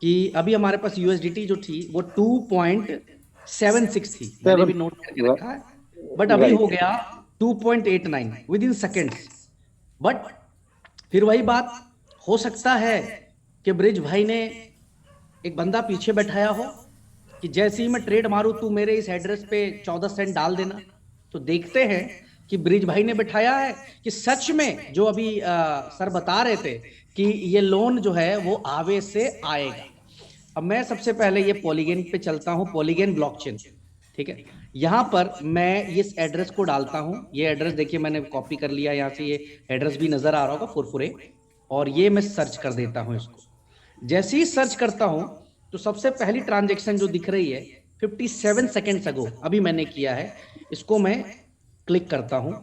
कि अभी हमारे पास यूएसडीटी जो थी वो 2.76 थी, मैंने भी नोट करके रखा है, बट अभी हो गया 2.89 विद इन सेकेंड्स। बट फिर वही बात, हो सकता है कि ब्रिज भाई ने एक बंदा पीछे बैठाया हो कि जैसे ही मैं ट्रेड मारूं तू मेरे इस एड्रेस पे 14 सेंट डाल देना। तो देखते हैं कि ब्रिज भाई ने बैठाया है कि सच में जो अभी सर बता रहे थे कि ये लोन जो है वो आवे से आएगा। अब मैं सबसे पहले ये पॉलीगन पे चलता हूं, पॉलीगन ब्लॉकचेन। ठीक है, यहां पर मैं इस एड्रेस को डालता हूं। ये एड्रेस देखिए मैंने कॉपी कर लिया, यहां से ये एड्रेस भी नजर आ रहा होगा फुरफुरे, और ये मैं सर्च कर देता हूं इसको। जैसे ही सर्च करता हूं तो सबसे पहली ट्रांजेक्शन जो दिख रही है 57 सेकेंड्स अगो अभी मैंने किया है, इसको मैं क्लिक करता हूं,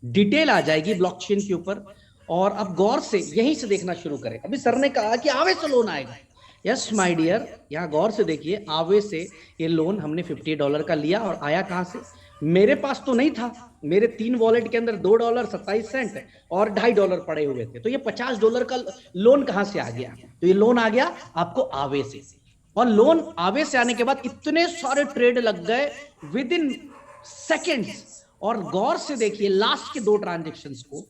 डिटेल आ जाएगी ब्लॉकचेन के ऊपर। और अब गौर से यहीं से देखना शुरू करें। अभी सर ने कहा कि आवे से लोन आएगा, यस माय डियर, यहाँ गौर से देखिए, आवे से ये लोन हमने $50 का लिया और आया कहां से? मेरे पास तो नहीं था, मेरे 3 वॉलेट के अंदर $2.27 और $2.50 पड़े हुए थे, तो ये $50 का लोन कहां से आ गया? तो ये लोन आ गया आपको आवे से। और लोन आवे से आने के बाद इतने सारे ट्रेड लग गए विद इन सेकेंड्स। और गौर से देखिए लास्ट के 2 ट्रांजेक्शन्स को,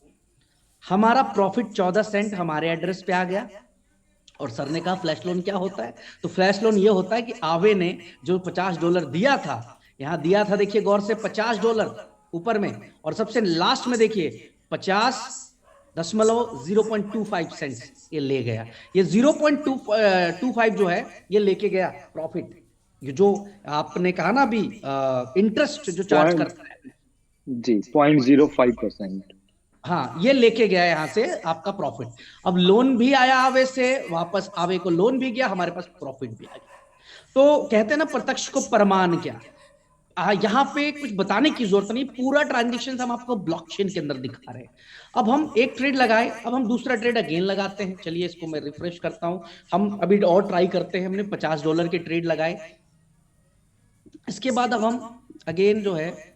हमारा प्रॉफिट 14 सेंट हमारे एड्रेस पे आ गया। और सर ने कहा फ्लैश लोन क्या होता है? तो फ्लैश लोन ये होता है कि आवे ने जो $50 दिया था, यहां दिया था देखिए गौर से $50 ऊपर में, और सबसे लास्ट में देखिए 50.025 सेंट्स ये ले गया। ये 0.25 जो है ये लेके गया प्रॉफिट, जो आपने कहा ना अभी इंटरेस्ट जो चार्ज करता है जी 0.05%। हाँ, ये लेके गया यहां से आपका प्रॉफिट। अब लोन भी आया आवे से, वापस आवे को लोन भी गया, हमारे पास प्रॉफिट भी आ गया। तो कहते हैं ना प्रत्यक्ष को प्रमाण क्या। यहाँ पे कुछ बताने की जरूरत नहीं, पूरा ट्रांजेक्शन हम आपको ब्लॉकचेन के अंदर दिखा रहे हैं। अब हम एक ट्रेड लगाए, अब हम दूसरा ट्रेड अगेन लगाते हैं। चलिए इसको मैं रिफ्रेश करता हूं, हम अभी और ट्राई करते हैं। हमने $50 के ट्रेड लगाए, इसके बाद अब हम अगेन जो है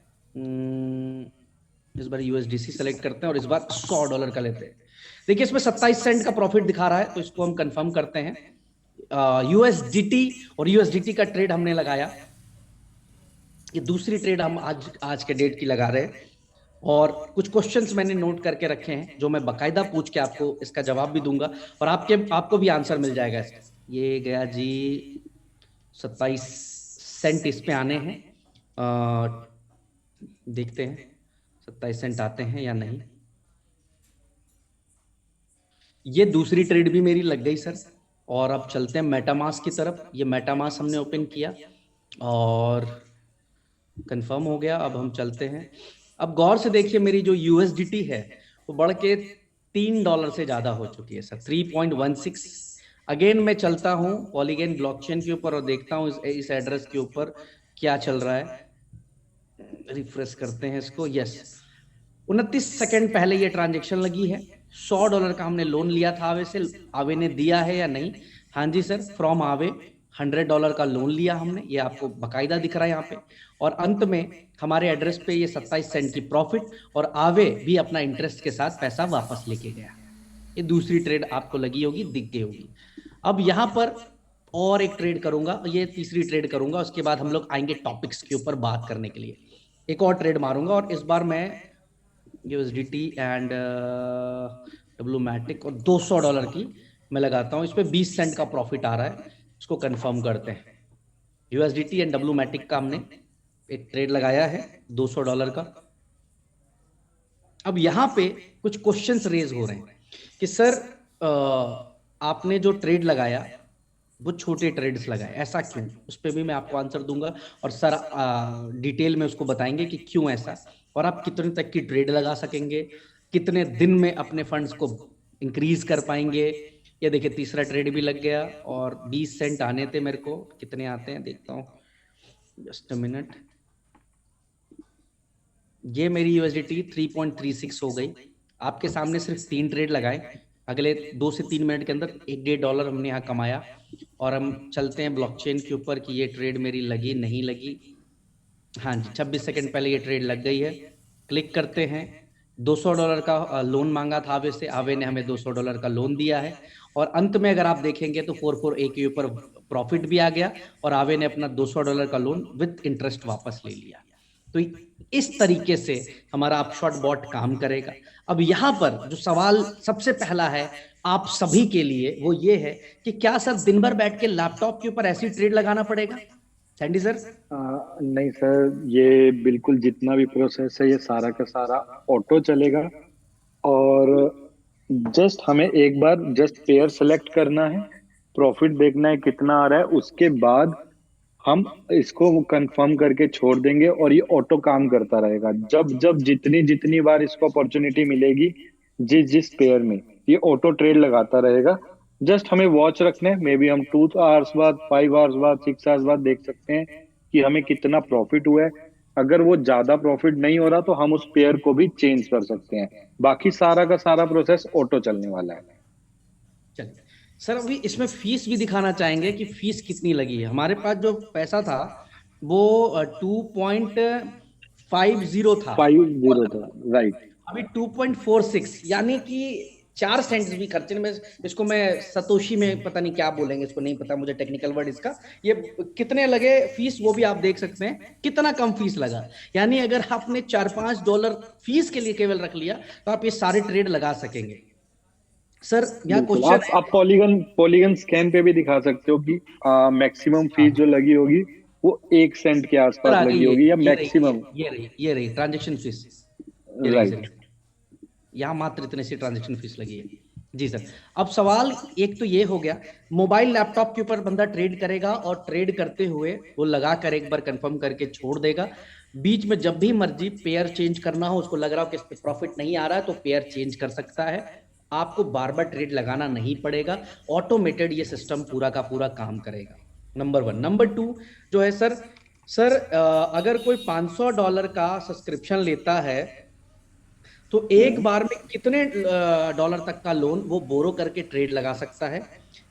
इस बार यूएसडीसी सेलेक्ट करते हैं और इस बार $100 का लेते हैं। देखिए इसमें 27 सेंट का प्रॉफिट दिखा रहा है, तो इसको हम कंफर्म करते हैं। यूएसडीटी और यूएसडीटी का ट्रेड हमने लगाया, ये दूसरी ट्रेड हम आज के डेट की लगा रहे हैं। और कुछ क्वेश्चंस मैंने नोट करके रखे हैं जो मैं बकायदा पूछ के आपको इसका जवाब भी दूंगा और आपको भी आंसर मिल जाएगा इसका। ये गया जी 27 सेंट इस पे आने हैं, देखते हैं 27 सेंट आते हैं या नहीं। ये दूसरी ट्रेड भी मेरी लग गई सर। और अब चलते हैं मेटामास्क की तरफ। ये मेटामास्क हमने ओपन किया और कंफर्म हो गया। अब हम चलते हैं, अब गौर से देखिए मेरी जो यूएसडीटी है वो बढ़ के $3 से ज्यादा हो चुकी है सर, 3.16। अगेन मैं चलता हूं पॉलीगन ब्लॉकचेन के ऊपर और देखता हूं इस एड्रेस के ऊपर क्या चल रहा है। रिफ्रेश करते हैं इसको, यस 29 सेकंड पहले ये ट्रांजेक्शन लगी है। $100 का हमने लोन लिया था आवे से, आवे ने दिया है या नहीं? हाँ जी सर, फ्रॉम आवे $100 का लोन लिया हमने, ये आपको बकायदा दिख रहा है यहाँ पे। और अंत में हमारे एड्रेस पे ये 27 सेंट की प्रॉफिट और आवे भी अपना इंटरेस्ट के साथ पैसा वापस लेके गया। ये दूसरी ट्रेड आपको लगी होगी, दिख गई होगी। अब यहाँ पर और एक ट्रेड करूंगा, ये तीसरी ट्रेड करूंगा, उसके बाद हम लोग आएंगे टॉपिक्स के ऊपर बात करने के लिए। एक और ट्रेड मारूंगा और इस बार मैं यूएसडीटी एंड डब्लूमैटिक, और $200 की मैं लगाता हूँ। इस पे 20 सेंट का प्रॉफिट आ रहा है, उसको कंफर्म करते हैं। यूएसडीटी एंड डब्लूमैटिक का हमने एक ट्रेड लगाया है $200 का। अब यहाँ पे कुछ क्वेश्चंस रेज हो रहे हैं कि सर आपने जो ट्रेड लगाया वो छोटे ट्रेड्स लगाए, ऐसा क्यों? उस पर भी मैं आपको आंसर दूंगा, और सर डिटेल में उसको बताएंगे कि क्यों ऐसा, और आप कितने तक की ट्रेड लगा सकेंगे, कितने दिन में अपने फंड्स को इंक्रीज कर पाएंगे। ये देखिए तीसरा ट्रेड भी लग गया, और 20 सेंट आने थे मेरे को, कितने आते हैं देखता हूँ, जस्ट अ मिनट। ये मेरी यूएसडीटी 3.36 हो गई। आपके सामने सिर्फ 3 ट्रेड लगाए, अगले 2 से 3 मिनट के अंदर $1.5 हमने यहाँ कमाया। और हम चलते हैं ब्लॉकचेन के ऊपर कि ये ट्रेड मेरी लगी नहीं लगी। हाँ जी, 26 सेकंड पहले ये ट्रेड लग गई है। क्लिक करते हैं। $200 का लोन मांगा था आवे से, आवे ने हमें $200 का लोन दिया है। और अंत में अगर आप देखेंगे तो 448 के ऊपर प्रॉफिट भी आ गया, और आवे ने अपना $200 का लोन विद इंटरेस्ट वापस ले लिया। तो इस तरीके से हमारा अपशॉट बॉट काम करेगा। अब यहाँ पर जो सवाल सबसे पहला है आप सभी के लिए वो ये है कि क्या सर दिन भर बैठ के लैपटॉप के ऊपर ऐसी ट्रेड लगाना पड़ेगा? Sandy sir? नहीं सर, ये बिल्कुल जितना भी प्रोसेस है ये सारा का सारा ऑटो चलेगा। और जस्ट हमें एक बार जस्ट पेयर सेलेक्ट करना है, प्रॉफिट देखना है कितना आ रहा है, उसके बाद हम इसको कंफर्म करके छोड़ देंगे और ये ऑटो काम करता रहेगा। जब जब जितनी जितनी बार इसको अपॉर्चुनिटी मिलेगी जिस जिस पेयर में, ये ऑटो ट्रेड लगाता रहेगा। जस्ट हमें वॉच रखना है, मे बी हम 2 आवर्स बाद, 5 आवर्स बाद, 6 आवर्स बाद देख सकते हैं कि हमें कितना प्रॉफिट हुआ है। अगर वो ज्यादा प्रॉफिट नहीं हो रहा तो हम उस पेयर को भी चेंज कर सकते हैं। बाकी सारा का सारा प्रोसेस ऑटो चलने वाला है। चलिए सर, अभी इसमें फीस भी दिखाना चाहेंगे कि फीस कितनी लगी है। हमारे पास जो पैसा था वो 2.50 था, 50 था, राइट। अभी 2.46, यानी कि 4 सेंट्स भी खर्चे में। इसको मैं सतोशी में पता नहीं क्या बोलेंगे, इसको नहीं पता मुझे टेक्निकल वर्ड इसका। ये कितने लगे फीस वो भी आप देख सकते हैं, कितना कम फीस लगा। यानी अगर आपने $4-5 फीस के लिए केवल रख लिया तो आप ये सारे ट्रेड लगा सकेंगे। सर यहाँ बिल्कुल, क्वेश्चन है, आप पॉलीगन पॉलीगन स्कैन पे भी दिखा सकते हो कि मैक्सिमम फीस जो लगी होगी वो 1 सेंट के सर आसपास आ गई लगी है, होगी, या ये रही, मैक्सिमम। ये रही ट्रांजेक्शन फीस, ये रही सर, राइट। यहाँ मात्र इतने से ट्रांजेक्शन फीस लगी है। जी सर। अब सवाल एक तो ये हो गया, मोबाइल लैपटॉप के ऊपर बंदा ट्रेड करेगा और ट्रेड करते हुए वो लगा कर एक बार कंफर्म करके छोड़ देगा। बीच में जब भी मर्जी पेयर चेंज करना हो, उसको लग रहा हो कि इस पे प्रॉफिट नहीं आ रहा है तो पेयर चेंज कर सकता है। आपको बार बार ट्रेड लगाना नहीं पड़ेगा, ऑटोमेटेड ये सिस्टम पूरा का पूरा काम करेगा। नंबर 1। नंबर 2 जो है सर अगर कोई $500 का सब्सक्रिप्शन लेता है तो एक बार में कितने डॉलर तक का लोन वो बोरो करके ट्रेड लगा सकता है?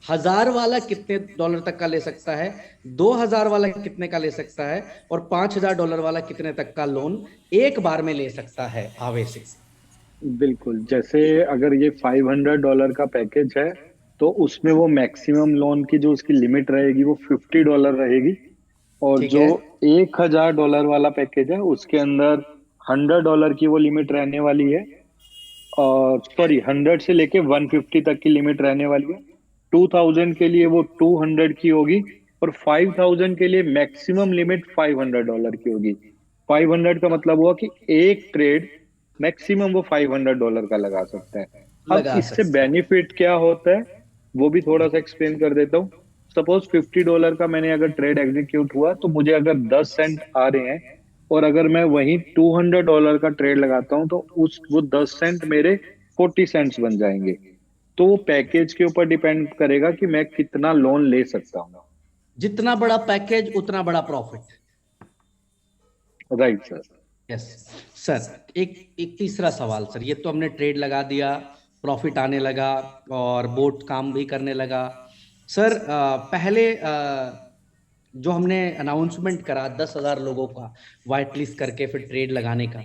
1000 वाला कितने डॉलर तक का ले सकता है? 2000 वाला कितने का ले सकता है? और $5000 वाला कितने तक का लोन एक बार में ले सकता है आवे से? बिल्कुल, जैसे अगर ये $500 का पैकेज है तो उसमें वो मैक्सिमम लोन की जो उसकी लिमिट रहेगी वो $50 रहेगी। और ठीक जो है। $1000 वाला पैकेज है उसके अंदर $100 की वो लिमिट रहने वाली है। और सॉरी, 100 से लेके 150 तक की लिमिट रहने वाली है। 2000 के लिए वो 200 की होगी, और 5000 के लिए मैक्सिमम लिमिट $500 की होगी। 500 का मतलब हुआ कि एक ट्रेड मैक्सिमम वो $500 का लगा सकते हैं। अब लगा इससे सकता है। बेनिफिट क्या होता है वो भी थोड़ा सा एक्सप्लेन कर देता हूँ। सपोज $50 का मैंने अगर ट्रेड एग्जीक्यूट हुआ तो मुझे अगर 10 सेंट आ रहे हैं, और अगर मैं वही $200 का ट्रेड लगाता हूं तो वो 10 सेंट मेरे 40 सेंट्स बन जाएंगे। तो वो पैकेज के ऊपर डिपेंड करेगा कि मैं कितना लोन ले सकता हूँ। जितना बड़ा पैकेज उतना बड़ा profit. Right sir. Yes sir. एक एक तीसरा सवाल सर, ये तो हमने ट्रेड लगा दिया, प्रॉफिट आने लगा और बोट काम भी करने लगा। सर पहले जो हमने अनाउंसमेंट करा 10,000 लोगों का वाइट लिस्ट करके फिर ट्रेड लगाने का,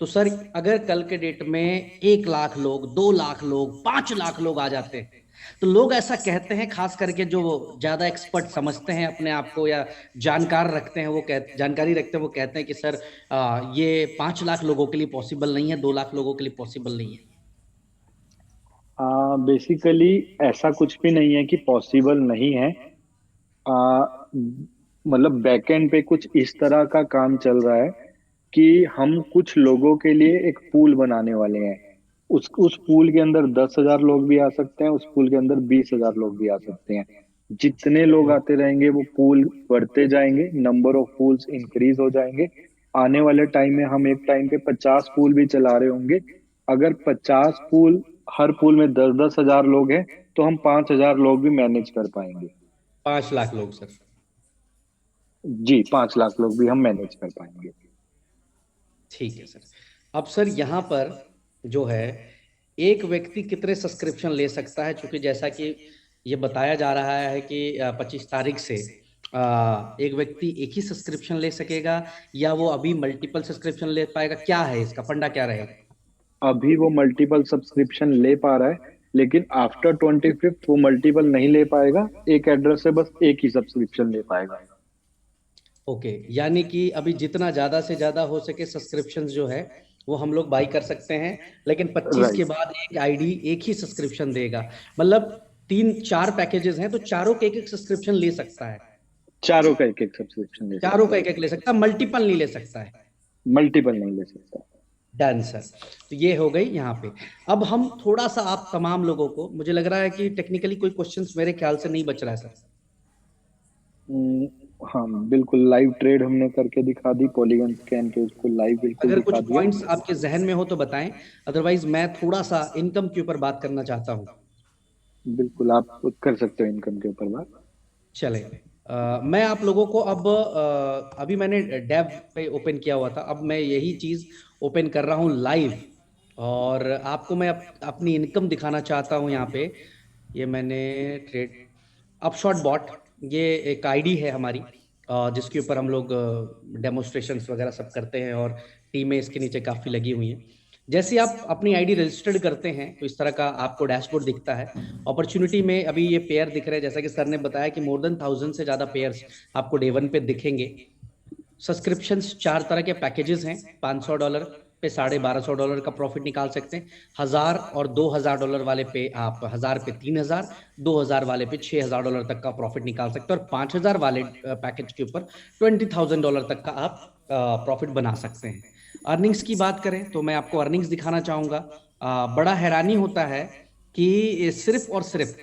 तो सर अगर कल के डेट में 1 लाख लोग, 2 लाख लोग, 5 लाख लोग आ जाते हैं, तो लोग ऐसा कहते हैं, खास करके जो ज्यादा एक्सपर्ट समझते हैं अपने आप को या जानकार रखते हैं, जानकारी रखते हैं, वो कहते हैं कि सर ये 5 लाख लोगों के लिए पॉसिबल नहीं है, 2 लाख लोगों के लिए पॉसिबल नहीं है। बेसिकली ऐसा कुछ भी नहीं है कि पॉसिबल नहीं है। आ, मतलब बैकएंड पे कुछ इस तरह का काम चल रहा है कि हम कुछ लोगों के लिए एक पूल बनाने वाले हैं। उस पूल के अंदर 10,000 लोग भी आ सकते हैं, उस पूल के अंदर 20,000 लोग भी आ सकते हैं। जितने लोग आते रहेंगे वो पूल बढ़ते जाएंगे, नंबर ऑफ पूल्स इंक्रीज हो जाएंगे। आने वाले टाइम में हम एक टाइम पे 50 पूल भी चला रहे होंगे। अगर 50 पूल, हर पूल में 10-10 हजार लोग हैं, तो हम 5,000 लोग भी मैनेज कर पाएंगे। 5 लाख लोग सर। जी, 5 लाख लोग भी हम मैनेज कर पाएंगे। ठीक है सर। अब सर यहाँ पर जो है, एक व्यक्ति कितने सब्सक्रिप्शन ले सकता है, क्योंकि जैसा कि ये बताया जा रहा है कि 25 तारीख से एक व्यक्ति एक ही सब्सक्रिप्शन ले सकेगा, या वो अभी मल्टीपल सब्सक्रिप्शन ले पाएगा, क्या है इसका फंडा क्या रहेगा? अभी वो मल्टीपल सब्सक्रिप्शन ले पा रहा है, लेकिन आफ्टर 25th वो मल्टीपल नहीं ले पाएगा। एक एड्रेस से बस एक ही सब्सक्रिप्शन ले पाएगा। ओके, यानी कि अभी जितना ज्यादा से ज्यादा हो सके सब्सक्रिप्शन जो है वो हम लोग बाई कर सकते हैं, लेकिन 25 के राइट। बाद एक आईडी एक ही सब्सक्रिप्शन देगा। मतलब 3-4 पैकेजेस हैं तो चारों के एक एक सब्सक्रिप्शन ले सकता है। चारों का एक एक सब्सक्रिप्शन ले चारों सकता का है। एक एक ले सकता है, मल्टीपल नहीं ले सकता है। मल्टीपल नहीं ले सकता। Done sir. तो ये हो गई यहाँ पे। अब हम थोड़ा सा आप तमाम लोगों को, मुझे लग रहा है कि टेक्निकली कोई क्वेश्चंस मेरे ख्याल से नहीं बच रहा है सर। हम्म, हाँ बिल्कुल, लाइव ट्रेड हमने करके दिखा दी, पॉलीगन स्कैन के उसको लाइव बिल्कुल अगर कुछ दिखा दिया। पॉइंट्स आपके जहन में हो तो बताएं, अदरवाइज मैं थोड़ा सा इनकम के ऊपर बात करना चाहता हूँ। बिल्कुल, आप कर सकते हो इनकम के ऊपर बात। चले। मैं आप लोगों को अब अभी मैंने डेव पे ओपन किया हुआ था, अब मैं यही चीज ओपन कर रहा हूँ लाइव, और आपको मैं अपनी इनकम दिखाना चाहता हूँ यहाँ पे। ये मैंने ट्रेड अपशॉट बॉट, ये एक आईडी है हमारी, जिसके ऊपर हम लोग डेमोस्ट्रेशंस वगैरह सब करते हैं, और टीमें इसके नीचे काफ़ी लगी हुई हैं। जैसे आप अपनी आईडी रजिस्टर्ड करते हैं तो इस तरह का आपको डैशबोर्ड दिखता है। अपॉर्चुनिटी में अभी ये पेयर दिख रहे हैं, जैसा कि सर ने बताया कि मोर देन 1000 से ज़्यादा पेयर्स आपको डे 1 पे दिखेंगे। सब्सक्रिप्शंस 4 तरह के पैकेजेस हैं। $500 पे $1250 का प्रॉफिट निकाल सकते हैं। 1000 और $2000 वाले पे आप 1000 पे 3000, 2000 वाले पे $6000 तक का प्रॉफिट निकाल सकते हैं, और 5000 वाले पैकेज के ऊपर $20,000 तक का आप प्रॉफिट बना सकते हैं। अर्निंग्स की बात करें तो मैं आपको अर्निंग्स दिखाना चाहूंगा। बड़ा हैरानी होता है कि सिर्फ और सिर्फ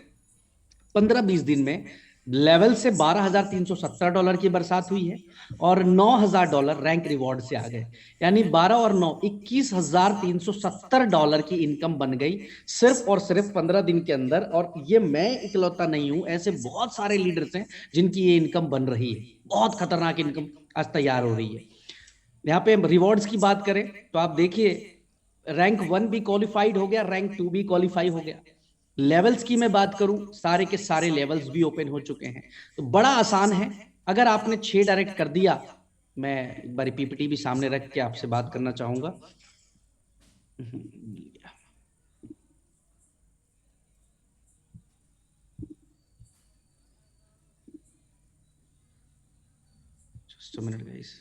15-20 दिन में लेवल से $12,370 की बरसात हुई है, और $9,000 रैंक रिवॉर्ड से आ गए। यानी 12 और 9 $21,370 की इनकम बन गई सिर्फ और सिर्फ 15 दिन के अंदर। और ये मैं इकलौता नहीं हूं, ऐसे बहुत सारे लीडर्स हैं जिनकी ये इनकम बन रही है। बहुत खतरनाक इनकम आज तैयार हो रही है। यहाँ पे रिवॉर्ड्स की बात करें तो आप देखिए, रैंक 1 भी क्वालिफाइड हो गया, रैंक 2 भी क्वालिफाई हो गया। लेवल्स की मैं बात करूं, सारे के सारे लेवल्स भी ओपन हो चुके हैं। तो बड़ा आसान है, अगर आपने 6 डायरेक्ट कर दिया। मैं एक बार पीपीटी भी सामने रख के आपसे बात करना चाहूंगा। Just a minute, guys.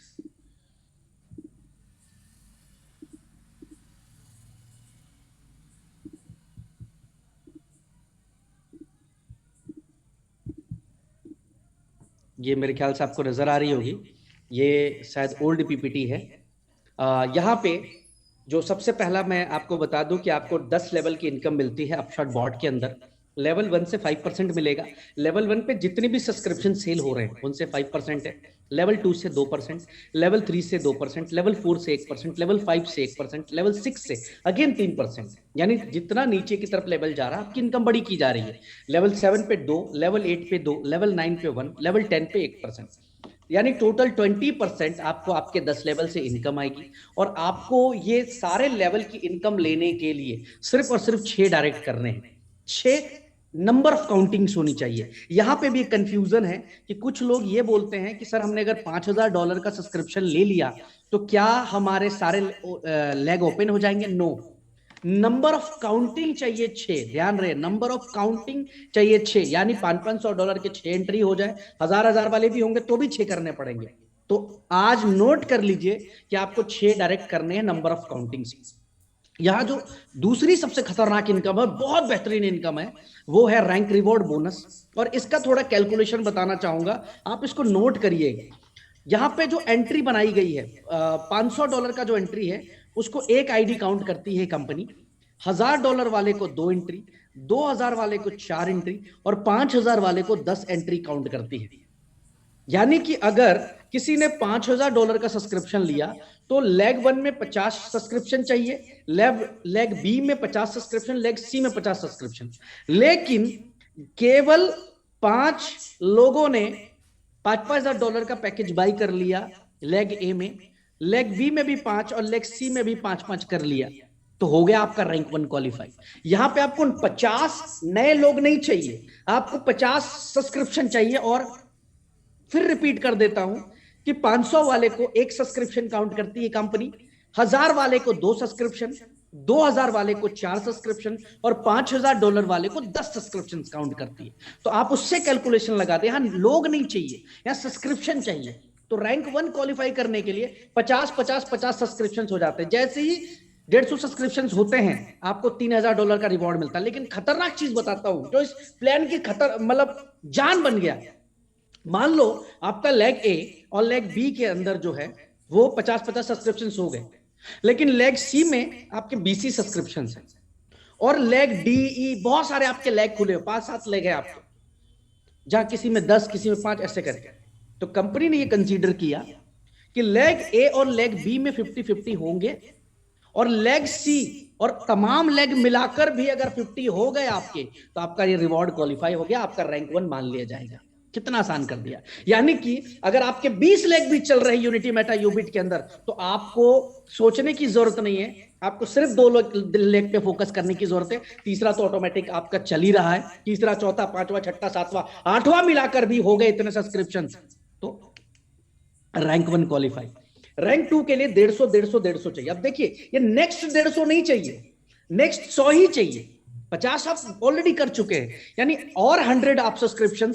ये मेरे ख्याल से आपको नजर आ रही होगी, ये शायद ओल्ड पीपीटी है। यहाँ पे जो सबसे पहला मैं आपको बता दूं कि आपको 10 लेवल की इनकम मिलती है अपशॉट बॉट के अंदर। लेवल 1 से 5% मिलेगा। लेवल 1 पे जितनी भी सब्सक्रिप्शन सेल हो रहे हैं उनसे 5% है। लेवल 2 से 2%, लेवल 3 से 2%, लेवल 4 से 1%, लेवल 5 से 1%, लेवल 6 से अगेन 3%। यानी जितना नीचे की तरफ लेवल जा रहा है आपकी इनकम बड़ी की जा रही है। लेवल 7 पे 2, लेवल 8 पे 2, लेवल 9 पे 1, लेवल 10 पे 1%। यानी टोटल 20% आपको आपके 10 लेवल से इनकम आएगी। और आपको ये सारे लेवल की इनकम लेने के लिए सिर्फ और सिर्फ 6 डायरेक्ट करने हैं। 6 नंबर ऑफ काउंटिंग्स होनी चाहिए। यहां पे भी एक कंफ्यूजन है कि कुछ लोग ये बोलते हैं कि सर हमने अगर $5,000 का सब्सक्रिप्शन ले लिया तो क्या हमारे सारे लेग ओपन हो जाएंगे? नो। नंबर ऑफ काउंटिंग चाहिए 6। ध्यान रहे, नंबर ऑफ काउंटिंग चाहिए 6। यानी $500-500 के 6 एंट्री हो जाए, 1000-1000 वाले भी होंगे तो भी 6 करने पड़ेंगे। तो आज नोट कर लीजिए कि आपको 6 डायरेक्ट करने हैं नंबर ऑफ काउंटिंग से। यहाँ जो दूसरी सबसे खतरनाक इनकम है, बहुत बेहतरीन इनकम है, वो है रैंक रिवॉर्ड बोनस। और इसका थोड़ा कैलकुलेशन बताना चाहूंगा, आप इसको नोट करिएगा। यहाँ पे जो एंट्री बनाई गई है, $500 का जो एंट्री है उसको एक आईडी काउंट करती है कंपनी, $1000 वाले को 2 एंट्री, 2000 वाले को 4 एंट्री और 5000 वाले को 10 एंट्री काउंट करती है। यानी कि अगर किसी ने $5000 का सब्सक्रिप्शन लिया तो लेग 1 में 50 सब्सक्रिप्शन चाहिए, लेग बी में 50 सब्सक्रिप्शन, लेग सी में 50 सब्सक्रिप्शन। लेकिन केवल 5 लोगों ने $5000 का पैकेज बाई कर लिया लेग ए में, लेग बी में भी 5 और लेग सी में भी 5-5 कर लिया, तो हो गया आपका रैंक 1 क्वालिफाई। यहां पे आपको 50 नए लोग नहीं चाहिए, आपको 50 सब्सक्रिप्शन चाहिए। और फिर रिपीट कर देता हूं कि 500 वाले को एक सब्सक्रिप्शन काउंट करती है कंपनी, 1000 वाले को 2 सब्सक्रिप्शन, 2000 वाले को 4 सब्सक्रिप्शन और $5000 वाले को 10 सब्सक्रिप्शन काउंट करती है। तो आप उससे कैलकुलेशन लगाते हैं, यहां लोग नहीं चाहिए, यहां सब्सक्रिप्शन चाहिए। तो रैंक 1 क्वालिफाई करने के लिए 50-50-50 सब्सक्रिप्शन हो जाते हैं। जैसे ही 150 सब्सक्रिप्शन होते हैं आपको $3000 का रिवॉर्ड मिलता है। लेकिन खतरनाक चीज बताता हूं जो इस प्लान की मतलब जान बन गया। मान लो आपका लेग ए और लेग बी के अंदर जो है वो 50-50 सब्सक्रिप्शन हो गए, लेकिन लेग सी में आपके 20 सब्सक्रिप्शन है और लेग डी ई बहुत सारे आपके लेग खुले हो, 5-7 लेग है आपके, जहां किसी में 10 किसी में 5 ऐसे करके। तो कंपनी ने ये कंसीडर किया कि लेग ए और लेग बी में 50-50 होंगे और लेग सी और तमाम लेग मिलाकर भी अगर 50 हो गए आपके तो आपका ये रिवॉर्ड क्वालिफाई हो गया, आपका रैंक 1 मान लिया जाएगा। कितना आसान कर दिया। यानी कि अगर आपके 20 लेग भी चल रहे हैं यूनिटी मेटा यूबिट के अंदर तो आपको सोचने की जरूरत नहीं है, आपको सिर्फ 2 लेग पे फोकस करने की जरूरत है। तीसरा तो ऑटोमेटिक आपका चल ही रहा है, तीसरा चौथा पांचवा छठा सातवां आठवां मिलाकर भी हो गए इतने सब्सक्रिप्शन, तो रैंक 1 क्वालिफाई। रैंक 2 के लिए 150 चाहिए। अब देखिए ये नेक्स्ट 150 नहीं चाहिए, नेक्स्ट 100 ही चाहिए। 50 आप ऑलरेडी कर चुके हैं, यानी और 100 आप सब्सक्रिप्शन